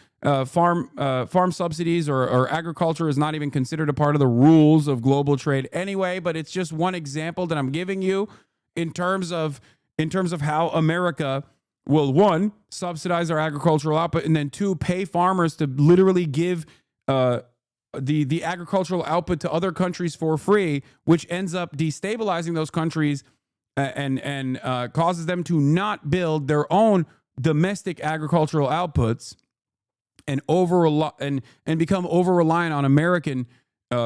farm subsidies or agriculture is not even considered a part of the rules of global trade anyway. But it's just one example that I'm giving you in terms of how America will, one, subsidize our agricultural output, and then two, pay farmers to literally give the agricultural output to other countries for free, which ends up destabilizing those countries and causes them to not build their own domestic agricultural outputs and become over reliant on American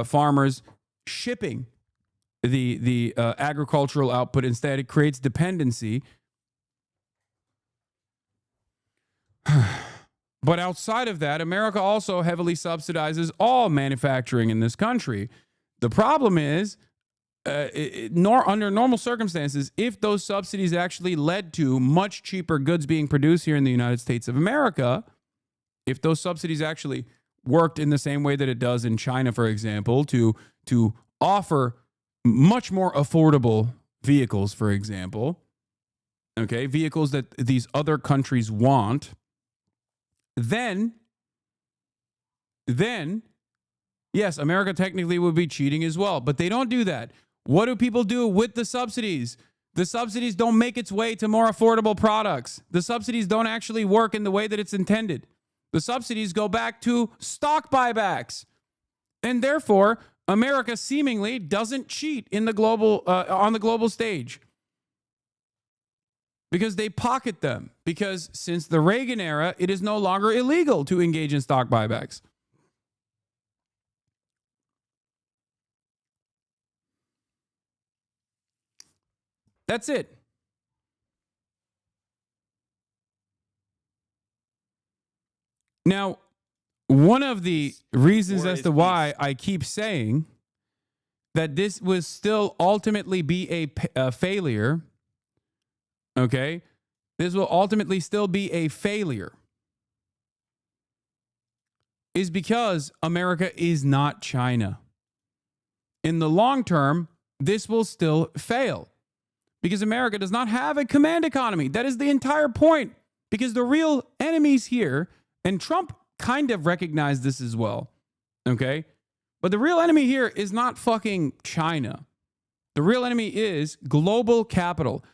farmers shipping the agricultural output. Instead, it creates dependency. But outside of that, America also heavily subsidizes all manufacturing in this country. The problem is, under normal circumstances, if those subsidies actually led to much cheaper goods being produced here in the United States of America, if those subsidies actually worked in the same way that it does in China, for example, to offer much more affordable vehicles, for example, okay, vehicles that these other countries want, then yes, America technically would be cheating as well, but they don't do that. What do people do with the subsidies? The subsidies don't make its way to more affordable products. The subsidies don't actually work in the way that it's intended. The subsidies go back to stock buybacks. And therefore, America seemingly doesn't cheat in the global on the global stage. Because they pocket them. Because since the Reagan era, it is no longer illegal to engage in stock buybacks. That's it. Now, one of the reasons as to why I keep saying that this will still ultimately be a failure, okay? This will ultimately still be a failure, is because America is not China. In the long term, this will still fail because America does not have a command economy. That is the entire point, because the real enemies here, and Trump kind of recognized this as well, okay? But the real enemy here is not fucking China. The real enemy is global capital.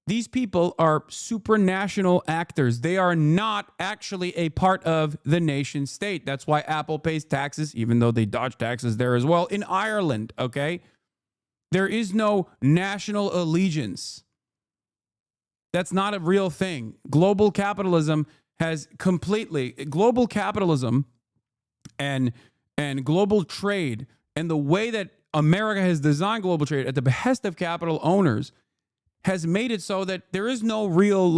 These people are supranational actors. They are not actually a part of the nation state. That's why Apple pays taxes, even though they dodge taxes there as well, in Ireland, okay? There is no national allegiance. That's not a real thing. Global capitalism has global capitalism and global trade, and the way that America has designed global trade at the behest of capital owners has made it so that there is no real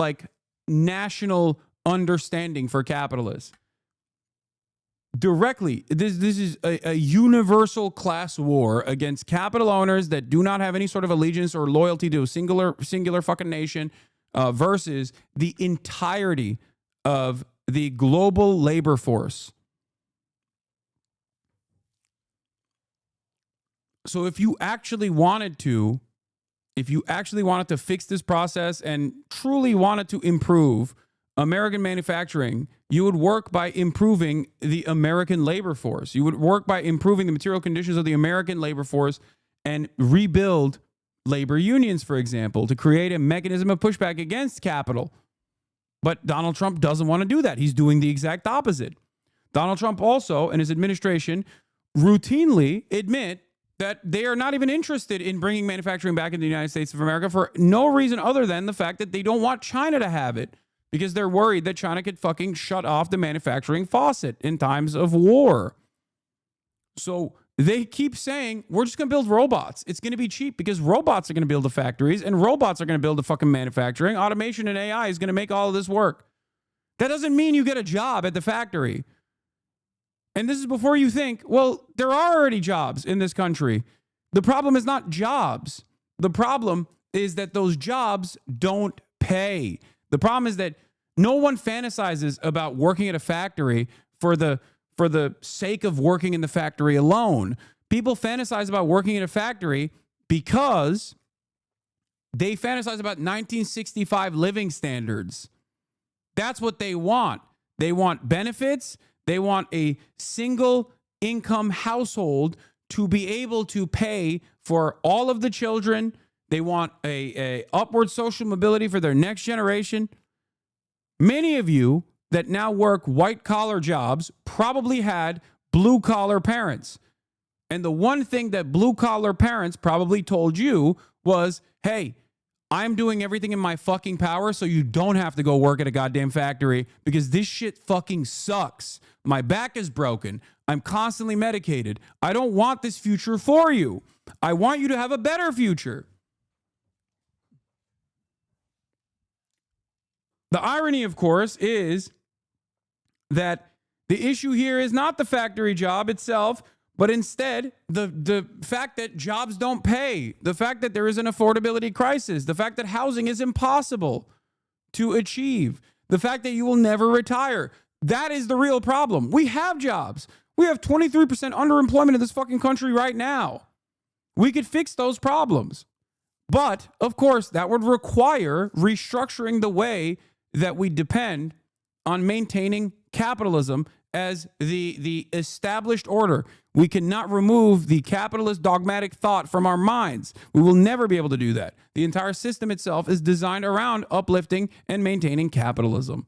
national understanding for capitalists. Directly, this is a universal class war against capital owners that do not have any sort of allegiance or loyalty to a singular fucking nation versus the entirety of the global labor force. So if you actually wanted to fix this process and truly wanted to improve American manufacturing, you would work by improving the American labor force. You would work by improving the material conditions of the American labor force and rebuild labor unions, for example, to create a mechanism of pushback against capital. But Donald Trump doesn't want to do that. He's doing the exact opposite. Donald Trump also and his administration routinely admit that they are not even interested in bringing manufacturing back into the United States of America for no reason other than the fact that they don't want China to have it, because they're worried that China could fucking shut off the manufacturing faucet in times of war. So they keep saying, we're just going to build robots. It's going to be cheap because robots are going to build the factories and robots are going to build the fucking manufacturing. Automation and AI is going to make all of this work. That doesn't mean you get a job at the factory. And this is before you think, well, there are already jobs in this country. The problem is not jobs. The problem is that those jobs don't pay. The problem is that no one fantasizes about working at a factory for the sake of working in the factory alone. People fantasize about working in a factory because they fantasize about 1965 living standards. That's what they want. They want benefits. They want a single income household to be able to pay for all of the children. They want a upward social mobility for their next generation. Many of you that now work white-collar jobs probably had blue-collar parents. And the one thing that blue-collar parents probably told you was, hey, I'm doing everything in my fucking power so you don't have to go work at a goddamn factory because this shit fucking sucks. My back is broken. I'm constantly medicated. I don't want this future for you. I want you to have a better future. The irony, of course, is that the issue here is not the factory job itself, but instead the fact that jobs don't pay, the fact that there is an affordability crisis, the fact that housing is impossible to achieve, the fact that you will never retire. That is the real problem. We have jobs. We have 23% underemployment in this fucking country right now. We could fix those problems. But, of course, that would require restructuring the way that we depend on maintaining capitalism as the established order. We cannot remove the capitalist dogmatic thought from our minds. We will never be able to do that. The entire system itself is designed around uplifting and maintaining capitalism.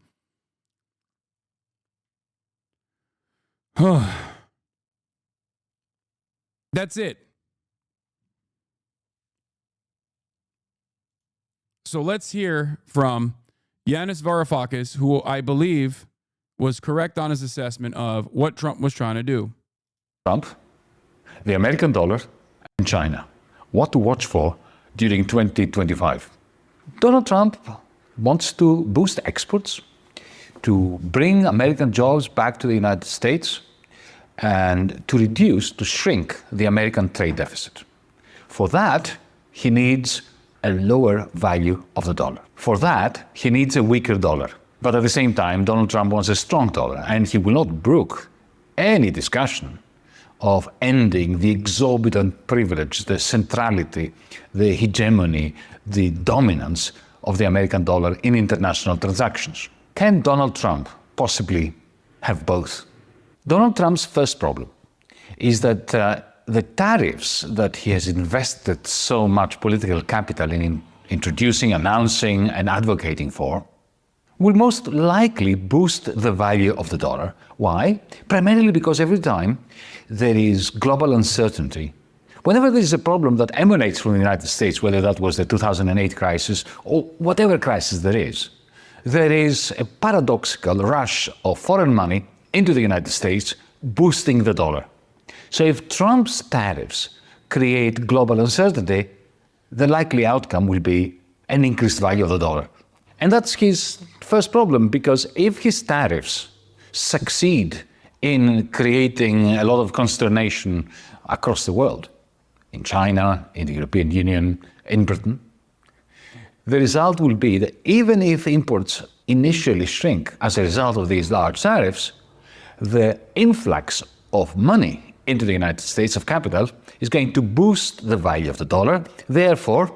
That's it. So let's hear from Yanis Varoufakis, who I believe was correct on his assessment of what Trump was trying to do. Trump, the American dollar, and China. What to watch for during 2025. Donald Trump wants to boost exports, to bring American jobs back to the United States, and to shrink the American trade deficit. For that, he needs a lower value of the dollar. For that, he needs a weaker dollar. But at the same time, Donald Trump wants a strong dollar, and he will not brook any discussion of ending the exorbitant privilege, the centrality, the hegemony, the dominance of the American dollar in international transactions. Can Donald Trump possibly have both? Donald Trump's first problem is that the tariffs that he has invested so much political capital in introducing, announcing, and advocating for will most likely boost the value of the dollar. Why? Primarily because every time there is global uncertainty, whenever there is a problem that emanates from the United States, whether that was the 2008 crisis or whatever crisis there is a paradoxical rush of foreign money into the United States, boosting the dollar. So if Trump's tariffs create global uncertainty, the likely outcome will be an increased value of the dollar. And that's his first problem, because if his tariffs succeed in creating a lot of consternation across the world, in China, in the European Union, in Britain, the result will be that even if imports initially shrink as a result of these large tariffs, the influx of money into the United States of capital is going to boost the value of the dollar, therefore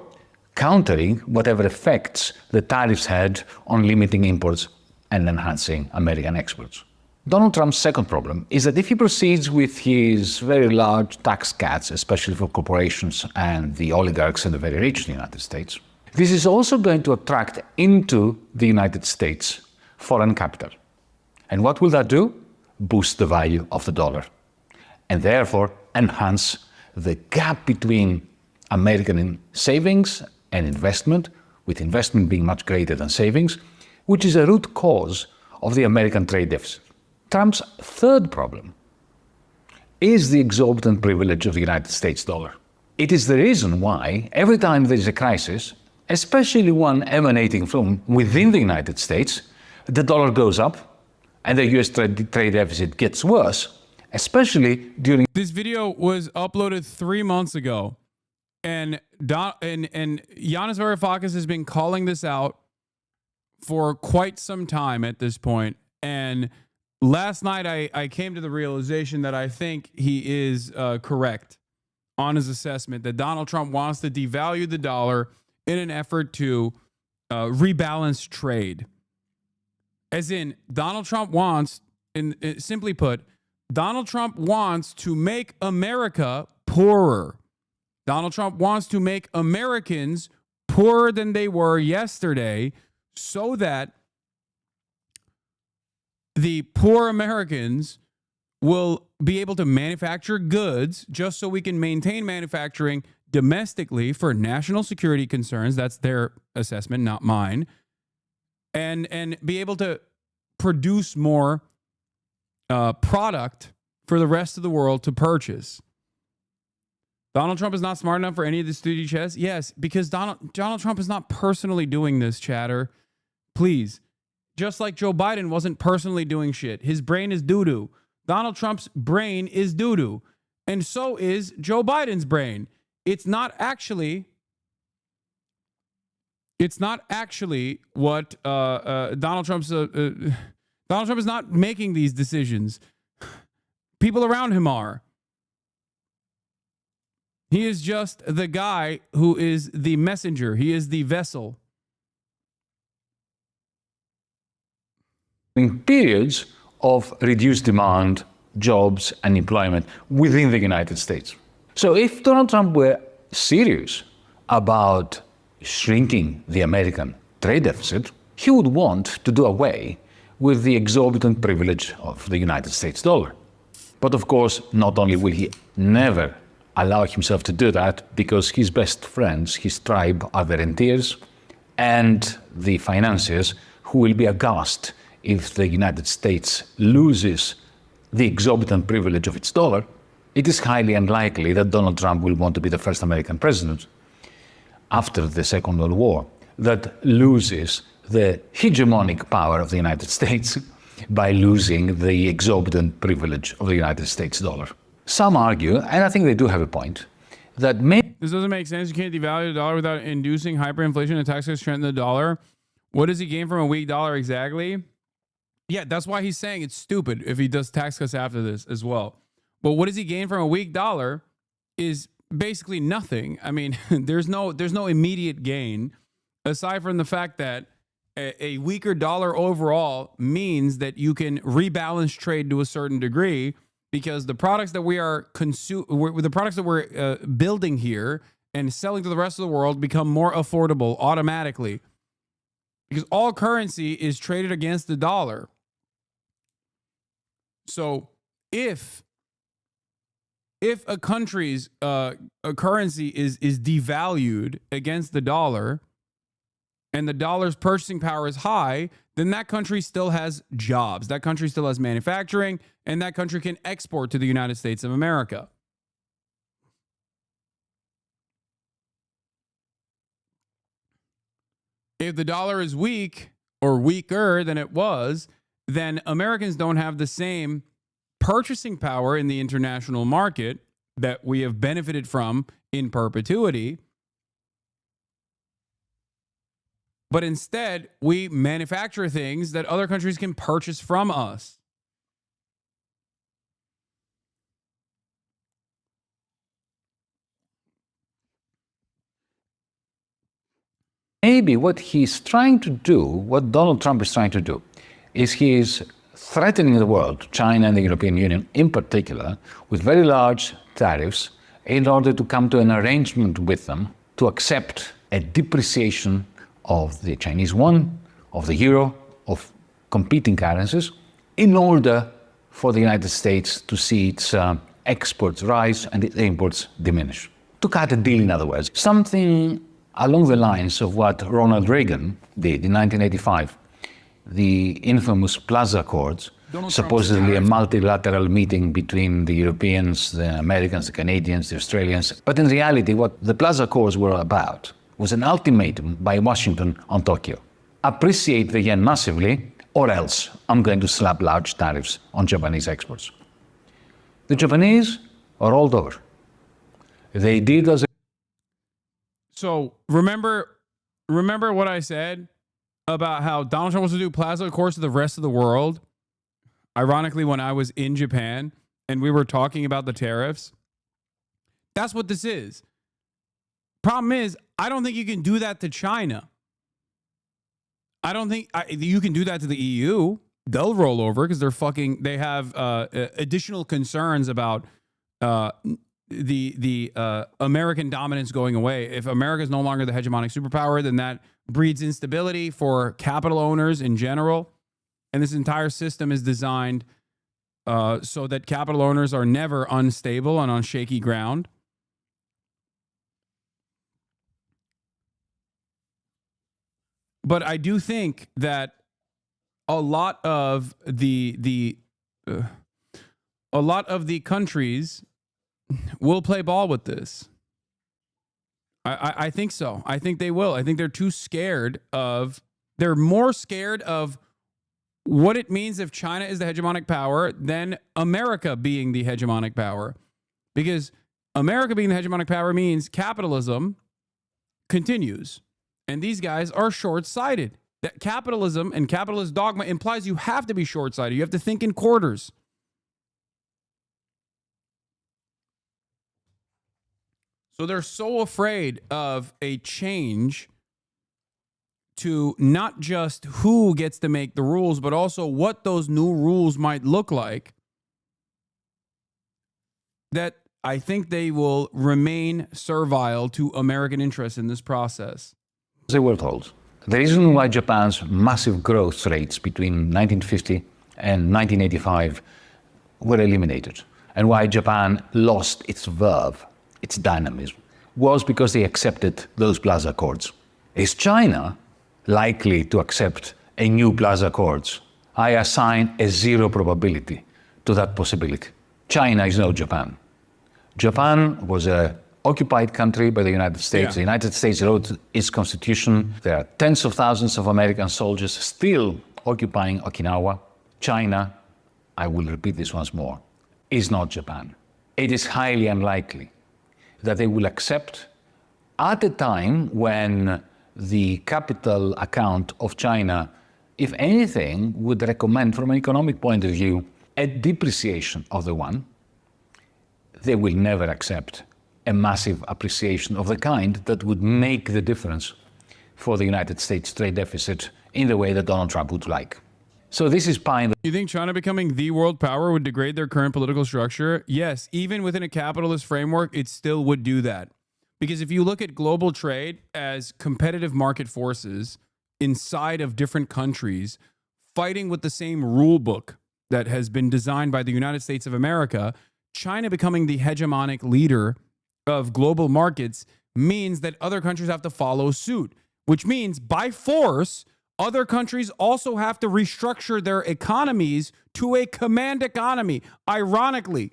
countering whatever effects the tariffs had on limiting imports and enhancing American exports. Donald Trump's second problem is that if he proceeds with his very large tax cuts, especially for corporations and the oligarchs and the very rich in the United States, this is also going to attract into the United States foreign capital. And what will that do? Boost the value of the dollar, and therefore enhance the gap between American savings and investment, with investment being much greater than savings, which is a root cause of the American trade deficit. Trump's third problem is the exorbitant privilege of the United States dollar. It is the reason why every time there is a crisis, especially one emanating from within the United States, the dollar goes up and the US trade deficit gets worse, especially during... This video was uploaded 3 months ago, and Yanis Varoufakis has been calling this out for quite some time at this point. And last night I came to the realization that I think he is correct on his assessment that Donald Trump wants to devalue the dollar in an effort to rebalance trade. As in, Donald Trump wants, simply put, Donald Trump wants to make America poorer. Donald Trump wants to make Americans poorer than they were yesterday, so that the poor Americans will be able to manufacture goods just so we can maintain manufacturing domestically for national security concerns. That's their assessment, not mine. And be able to produce more product for the rest of the world to purchase. Donald Trump is not smart enough for any of this duty chess? Yes, because Donald Trump is not personally doing this, chatter. Please. Just like Joe Biden wasn't personally doing shit. His brain is doo-doo. Donald Trump's brain is doo-doo. And so is Joe Biden's brain. It's not actually what Donald Trump's Donald Trump is not making these decisions. People around him are. He is just the guy who is the messenger. He is the vessel. In periods of reduced demand, jobs, and employment within the United States. So if Donald Trump were serious about shrinking the American trade deficit, he would want to do away with the exorbitant privilege of the United States dollar. But of course, not only will he never allow himself to do that, because his best friends, his tribe, are the rentiers and the financiers who will be aghast if the United States loses the exorbitant privilege of its dollar. It is highly unlikely that Donald Trump will want to be the first American president after the Second World War that loses the hegemonic power of the United States by losing the exorbitant privilege of the United States dollar. Some argue, and I think they do have a point, that maybe this doesn't make sense. You can't devalue the dollar without inducing hyperinflation and tax cuts strengthen the dollar. What does he gain from a weak dollar exactly? Yeah, that's why he's saying it's stupid if he does tax cuts after this as well. But what does he gain from a weak dollar is basically nothing. I mean, there's no immediate gain aside from the fact that a weaker dollar overall means that you can rebalance trade to a certain degree, because the products that we're building here and selling to the rest of the world become more affordable automatically, because all currency is traded against the dollar. So if a country's a currency is devalued against the dollar and the dollar's purchasing power is high, then that country still has jobs. That country still has manufacturing, and that country can export to the United States of America. If the dollar is weak or weaker than it was, then Americans don't have the same purchasing power in the international market that we have benefited from in perpetuity. But instead, we manufacture things that other countries can purchase from us. Maybe what he's trying to do, what Donald Trump is trying to do, is he is threatening the world, China and the European Union in particular, with very large tariffs in order to come to an arrangement with them to accept a depreciation of the Chinese yuan, of the euro, of competing currencies, in order for the United States to see its exports rise and its imports diminish. To cut a deal, in other words, something along the lines of what Ronald Reagan did in 1985, the infamous Plaza Accords, supposedly a multilateral meeting between the Europeans, the Americans, the Canadians, the Australians. But in reality, what the Plaza Accords were about was an ultimatum by Washington on Tokyo. Appreciate the yen massively, or else I'm going to slap large tariffs on Japanese exports. The Japanese are rolled over. They did as a... So remember what I said about how Donald Trump wants to do Plaza Accords to the rest of the world? Ironically, when I was in Japan and we were talking about the tariffs, that's what this is. Problem is, I don't think you can do that to China. I don't think you can do that to the EU. They'll roll over because they have additional concerns about the American dominance going away. If America is no longer the hegemonic superpower, then that breeds instability for capital owners in general. And this entire system is designed so that capital owners are never unstable and on shaky ground. But I do think that a lot of the countries will play ball with this. I think so. I think they will. I think they're too scared of. They're more scared of what it means if China is the hegemonic power than America being the hegemonic power, because America being the hegemonic power means capitalism continues. And these guys are short-sighted. That capitalism and capitalist dogma implies you have to be short-sighted. You have to think in quarters. So they're so afraid of a change to not just who gets to make the rules, but also what those new rules might look like, that I think they will remain servile to American interests in this process. They were told. The reason why Japan's massive growth rates between 1950 and 1985 were eliminated, and why Japan lost its verve, its dynamism, was because they accepted those Plaza Accords. Is China likely to accept a new Plaza Accords? I assign a 0 probability to that possibility. China is no Japan. Japan was an occupied country by the United States. Yeah. The United States wrote its constitution. There are tens of thousands of American soldiers still occupying Okinawa. China, I will repeat this once more, is not Japan. It is highly unlikely that they will accept, at a time when the capital account of China, if anything, would recommend from an economic point of view a depreciation of the yuan. They will never accept a massive appreciation of the kind that would make the difference for the United States trade deficit in the way that Donald Trump would like. So this is pie in the... You think China becoming the world power would degrade their current political structure? Yes, even within a capitalist framework, it still would do that. Because if you look at global trade as competitive market forces inside of different countries, fighting with the same rule book that has been designed by the United States of America, China becoming the hegemonic leader of global markets means that other countries have to follow suit, which means by force, other countries also have to restructure their economies to a command economy. Ironically,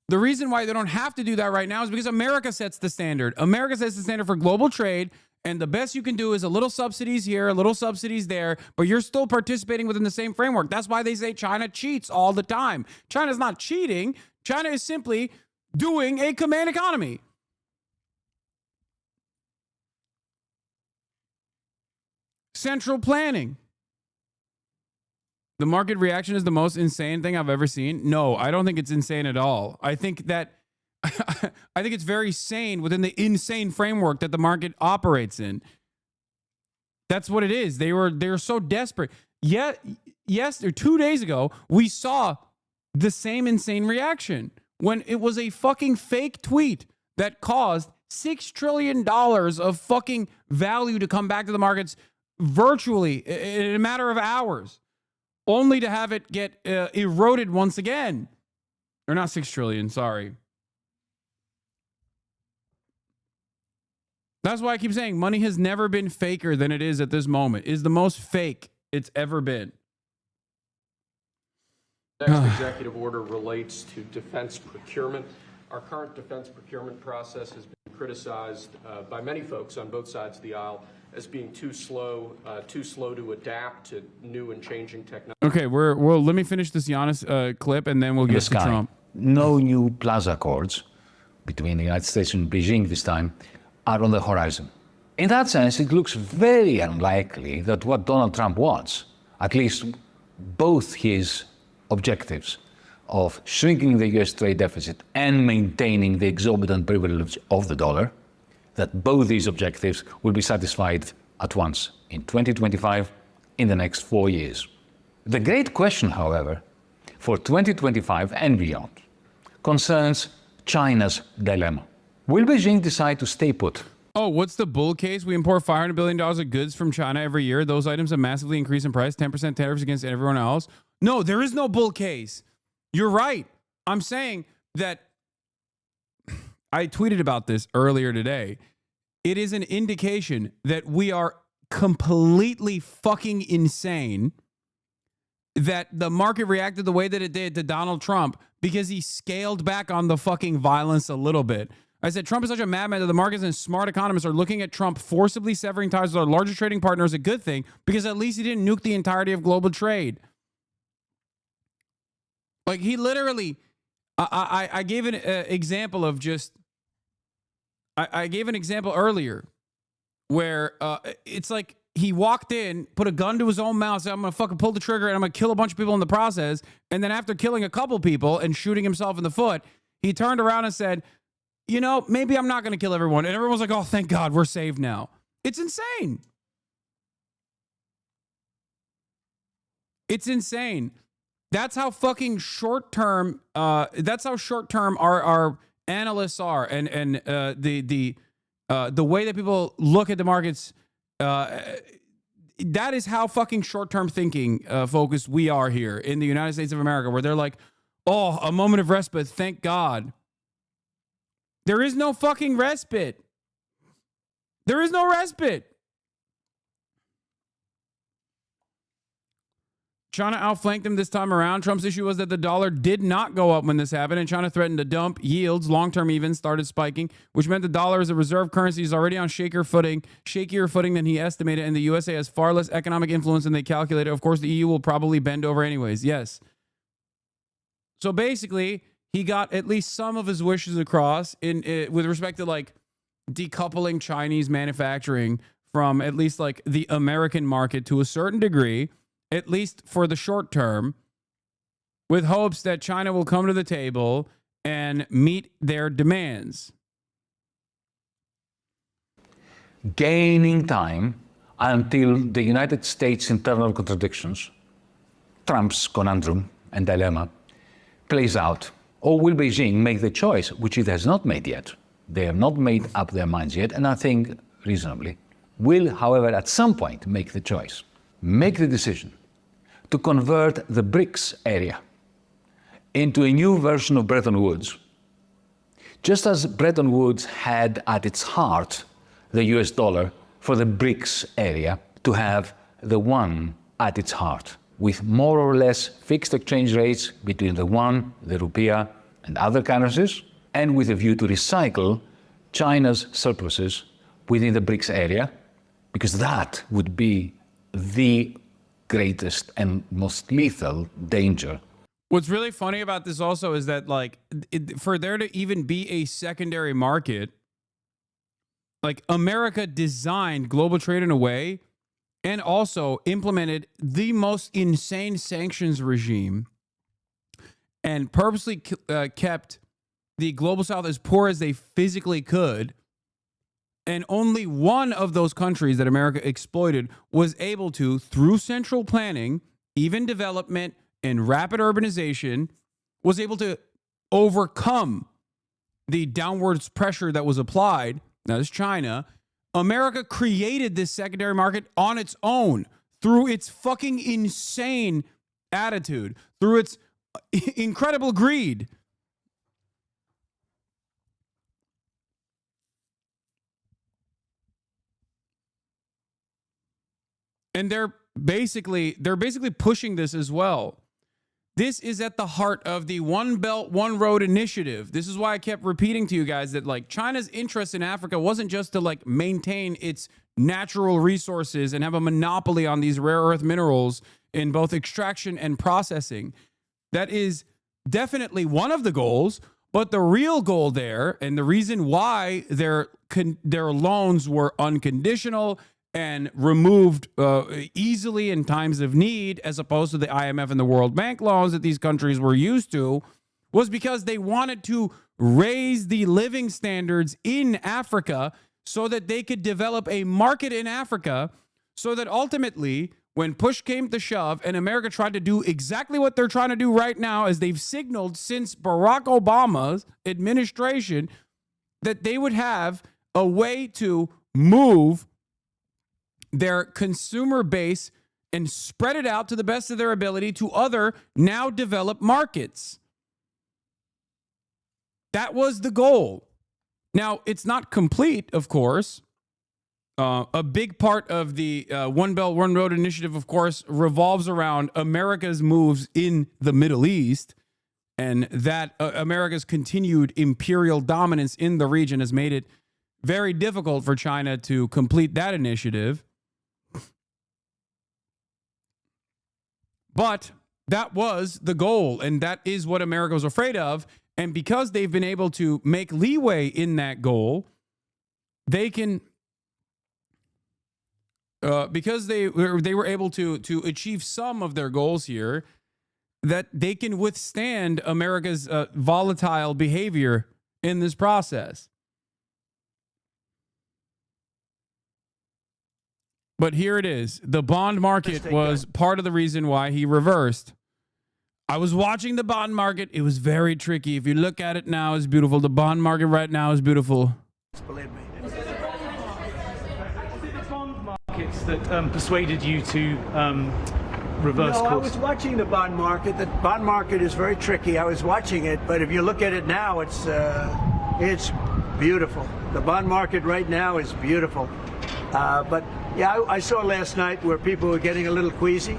the reason why they don't have to do that right now is because America sets the standard. America sets the standard for global trade, and the best you can do is a little subsidies here, a little subsidies there, but you're still participating within the same framework. That's why they say China cheats all the time. China's not cheating. China is simply doing a command economy. Central planning. The market reaction is the most insane thing I've ever seen. No, I don't think it's insane at all. I think that I think it's very sane within the insane framework that the market operates in. That's what it is. They're so desperate. Yes, 2 days ago, we saw the same insane reaction when it was a fucking fake tweet that caused $6 trillion of fucking value to come back to the markets virtually in a matter of hours, only to have it get eroded once again. Or not 6 trillion, sorry. That's why I keep saying money has never been faker than it is at this moment. It is the most fake it's ever been. Next executive order relates to defense procurement. Our current defense procurement process has been criticized by many folks on both sides of the aisle as being too slow to adapt to new and changing technology. Okay, well, let me finish this Giannis clip and then we'll get to Trump. No new Plaza Accords between the United States and Beijing this time are on the horizon. In that sense, it looks very unlikely that what Donald Trump wants, at least both his objectives of shrinking the US trade deficit and maintaining the exorbitant privilege of the dollar, that both these objectives will be satisfied at once in 2025, in the next 4 years. The great question, however, for 2025 and beyond concerns China's dilemma. Will Beijing decide to stay put? Oh, what's the bull case? We import $500 billion of goods from China every year. Those items have massively increased in price, 10% tariffs against everyone else. No, there is no bull case. You're right. I'm saying that I tweeted about this earlier today. It is an indication that we are completely fucking insane that the market reacted the way that it did to Donald Trump because he scaled back on the fucking violence a little bit. I said Trump is such a madman that the markets and smart economists are looking at Trump forcibly severing ties with our largest trading partner as a good thing because at least he didn't nuke the entirety of global trade. Like he literally, I gave an example of just, I gave an example earlier where it's like he walked in, put a gun to his own mouth, said, I'm going to fucking pull the trigger and I'm going to kill a bunch of people in the process. And then after killing a couple people and shooting himself in the foot, he turned around and said, you know, maybe I'm not going to kill everyone. And everyone's like, oh, thank God, we're saved now. It's insane. It's insane. That's how fucking short-term, that's how short-term our analysts are. And the way that people look at the markets, that is how fucking short-term thinking focused we are here in the United States of America, where they're like, oh, a moment of respite, thank God. There is no fucking respite. There is no respite. China outflanked him this time around. Trump's issue was that the dollar did not go up when this happened, and China threatened to dump yields. Long-term evens started spiking, which meant the dollar as a reserve currency is already on shakier footing than he estimated, and the USA has far less economic influence than they calculated. Of course, the EU will probably bend over anyways. Yes. So basically, he got at least some of his wishes across with respect to like decoupling Chinese manufacturing from at least like the American market to a certain degree, at least for the short term, with hopes that China will come to the table and meet their demands. Gaining time until the United States' internal contradictions, Trump's conundrum and dilemma, plays out. Or will Beijing make the choice, which it has not made yet? They have not made up their minds yet, and I think reasonably, will, however, at some point make the choice, make the decision to convert the BRICS area into a new version of Bretton Woods. Just as Bretton Woods had at its heart the US dollar, for the BRICS area to have the yuan at its heart, with more or less fixed exchange rates between the yuan, the rupiah, and other currencies, and with a view to recycle China's surpluses within the BRICS area, because that would be the greatest and most lethal danger. What's really funny about this also is that, like, for there to even be a secondary market, like, America designed global trade in a way and also implemented the most insane sanctions regime and purposely kept the global south as poor as they physically could. And only one of those countries that America exploited was able to, through central planning, even development, and rapid urbanization, was able to overcome the downwards pressure that was applied. Now, that's China. America created this secondary market on its own through its fucking insane attitude, through its incredible greed. And they're basically pushing this as well. This is at the heart of the One Belt, One Road initiative. This is why I kept repeating to you guys that, like, China's interest in Africa wasn't just to, like, maintain its natural resources and have a monopoly on these rare earth minerals in both extraction and processing. That is definitely one of the goals, but the real goal there, and the reason why their loans were unconditional and removed easily in times of need, as opposed to the IMF and the World Bank loans that these countries were used to, was because they wanted to raise the living standards in Africa so that they could develop a market in Africa, so that ultimately, when push came to shove and America tried to do exactly what they're trying to do right now, as they've signaled since Barack Obama's administration, that they would have a way to move their consumer base and spread it out to the best of their ability to other now developed markets. That was the goal. Now, it's not complete, of course. A big part of the One Belt, One Road initiative, of course, revolves around America's moves in the Middle East, and that America's continued imperial dominance in the region has made it very difficult for China to complete that initiative. But that was the goal, and that is what America was afraid of. And because they've been able to make leeway in that goal, they can because they were able to achieve some of their goals here, that they can withstand America's volatile behavior in this process. But here it is. The bond market was part of the reason why he reversed. I was watching the bond market. It was very tricky. If you look at it now, it's beautiful. The bond market right now is beautiful. Believe me. Was it the bond markets that persuaded you to reverse course? I was watching the bond market. The bond market is very tricky. I was watching it, but if you look at it now, it's beautiful. The bond market right now is beautiful. But yeah, I saw last night where people were getting a little queasy.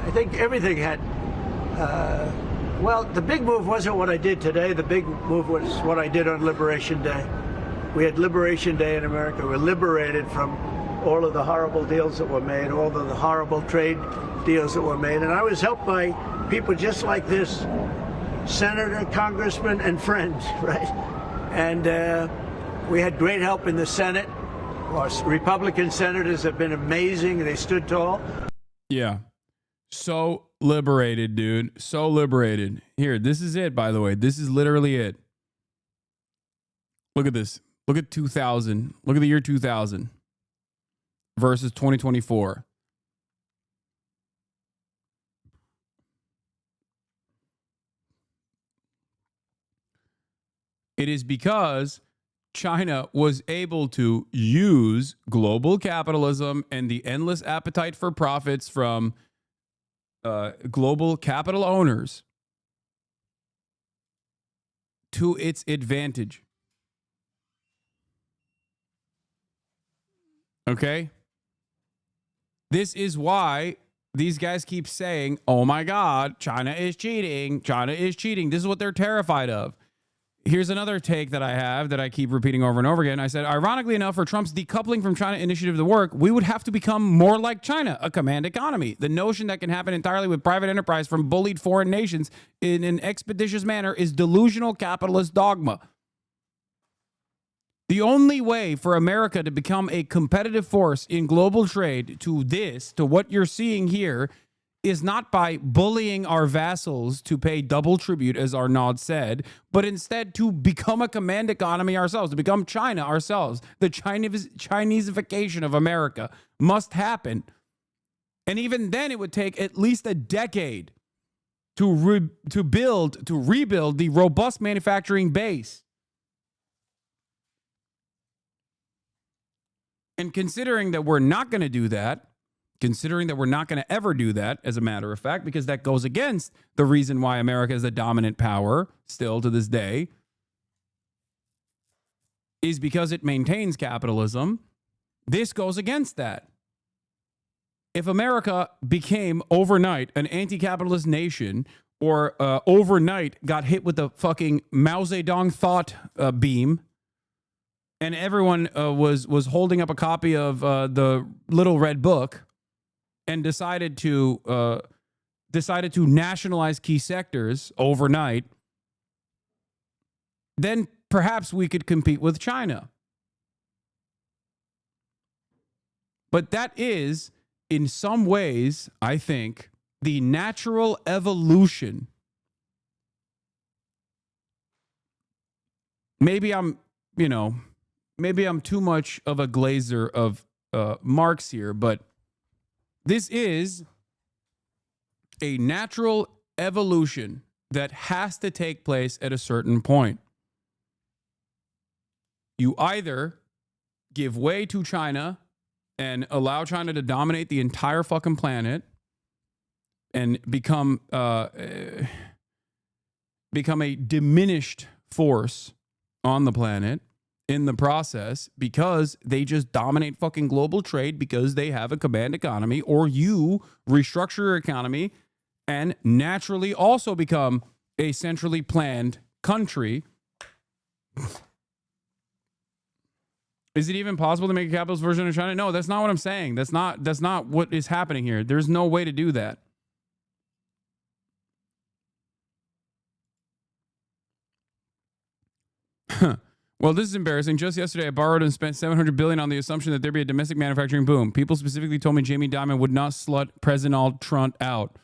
I think everything had. Well, the big move wasn't what I did today. The big move was what I did on Liberation Day. We had Liberation Day in America. We were liberated from all of the horrible deals that were made, all of the horrible trade deals that were made. And I was helped by people just like this, senator, congressman, and friends, right? And we had great help in the Senate. Our Republican senators have been amazing. They stood tall. Yeah. So liberated, dude. So liberated. Here, this is it, by the way. This is literally it. Look at this. Look at 2000. Look at the year 2000 versus 2024. It is because China was able to use global capitalism and the endless appetite for profits from global capital owners to its advantage. Okay? This is why these guys keep saying, oh my God, China is cheating. China is cheating. This is what they're terrified of. Here's another take that I have that I keep repeating over and over again. I said, ironically enough, for Trump's decoupling from China initiative to work, we would have to become more like China, a command economy. The notion that can happen entirely with private enterprise from bullied foreign nations in an expeditious manner is delusional capitalist dogma. The only way for America to become a competitive force in global trade to what you're seeing here, is not by bullying our vassals to pay double tribute, as Arnaud said, but instead to become a command economy ourselves, to become China ourselves. The Chinesefication of America must happen. And even then, it would take at least a decade to rebuild the robust manufacturing base. And considering that we're not going to do that, considering that we're not going to ever do that, as a matter of fact, because that goes against the reason why America is the dominant power still to this day, is because it maintains capitalism. This goes against that. If America became overnight an anti-capitalist nation, or overnight got hit with the fucking Mao Zedong thought beam, and everyone was holding up a copy of the Little Red Book, and decided to nationalize key sectors overnight, then perhaps we could compete with China. But that is, in some ways, I think, the natural evolution. Maybe I'm too much of a glazer of Marx here, but this is a natural evolution that has to take place at a certain point. You either give way to China and allow China to dominate the entire fucking planet and become a diminished force on the planet in the process, because they just dominate fucking global trade because they have a command economy, or you restructure your economy and naturally also become a centrally planned country. Is it even possible to make a capitalist version of China? No, that's not what I'm saying. That's not what is happening here. There's no way to do that. Well, this is embarrassing. Just yesterday, I borrowed and spent $700 billion on the assumption that there'd be a domestic manufacturing boom. People specifically told me Jamie Dimon would not slut President Trump out.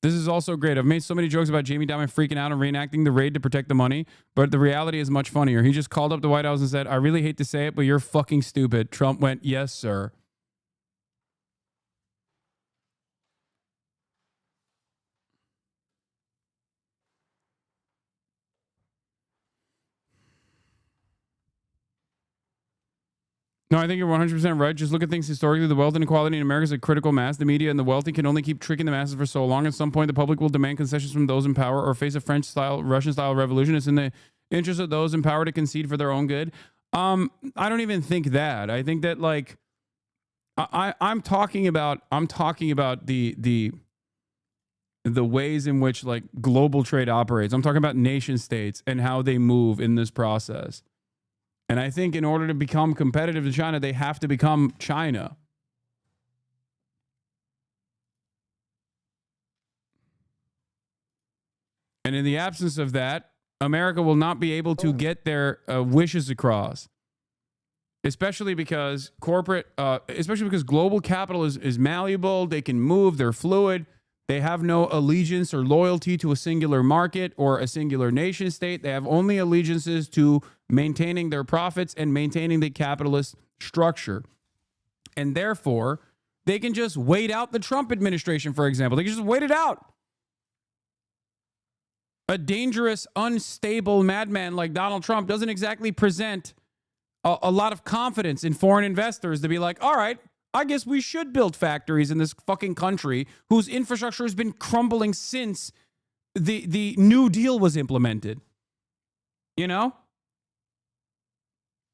This is also great. I've made so many jokes about Jamie Dimon freaking out and reenacting the raid to protect the money, but the reality is much funnier. He just called up the White House and said, I really hate to say it, but you're fucking stupid. Trump went, yes, sir. No, I think you're 100% right. Just look at things historically. The wealth inequality in America is a critical mass. The media and the wealthy can only keep tricking the masses for so long. At some point, the public will demand concessions from those in power or face a French-style, Russian-style revolution. It's in the interest of those in power to concede for their own good. I don't even think that. I think that, like, I'm talking about the ways in which, like, global trade operates. I'm talking about nation states and how they move in this process. And I think in order to become competitive to China, they have to become China. And in the absence of that, America will not be able to get their wishes across. Especially because global capital is malleable. They can move. They're fluid. They have no allegiance or loyalty to a singular market or a singular nation state. They have only allegiances to maintaining their profits and maintaining the capitalist structure. And therefore, they can just wait out the Trump administration, for example. They can just wait it out. A dangerous, unstable madman like Donald Trump doesn't exactly present a lot of confidence in foreign investors to be like, all right, I guess we should build factories in this fucking country whose infrastructure has been crumbling since the New Deal was implemented. You know?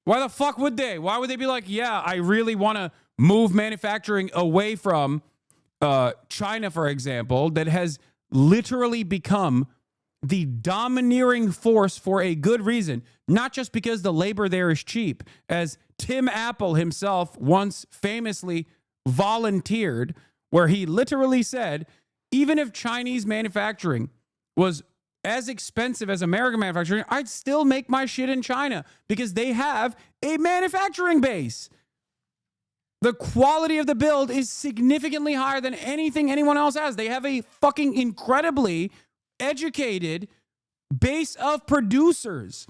Why the fuck would they? Why would they be like, yeah, I really want to move manufacturing away from China, for example, that has literally become the domineering force for a good reason, not just because the labor there is cheap, as Tim Apple himself once famously volunteered, where he literally said, even if Chinese manufacturing was as expensive as American manufacturing, I'd still make my shit in China because they have a manufacturing base. The quality of the build is significantly higher than anything anyone else has. They have a fucking incredibly educated base of producers.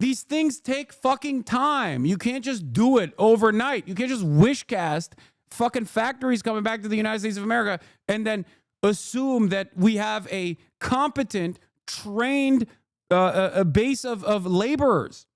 These things take fucking time. You can't just do it overnight. You can't just wish cast fucking factories coming back to the United States of America and then assume that we have a competent, trained a base of laborers.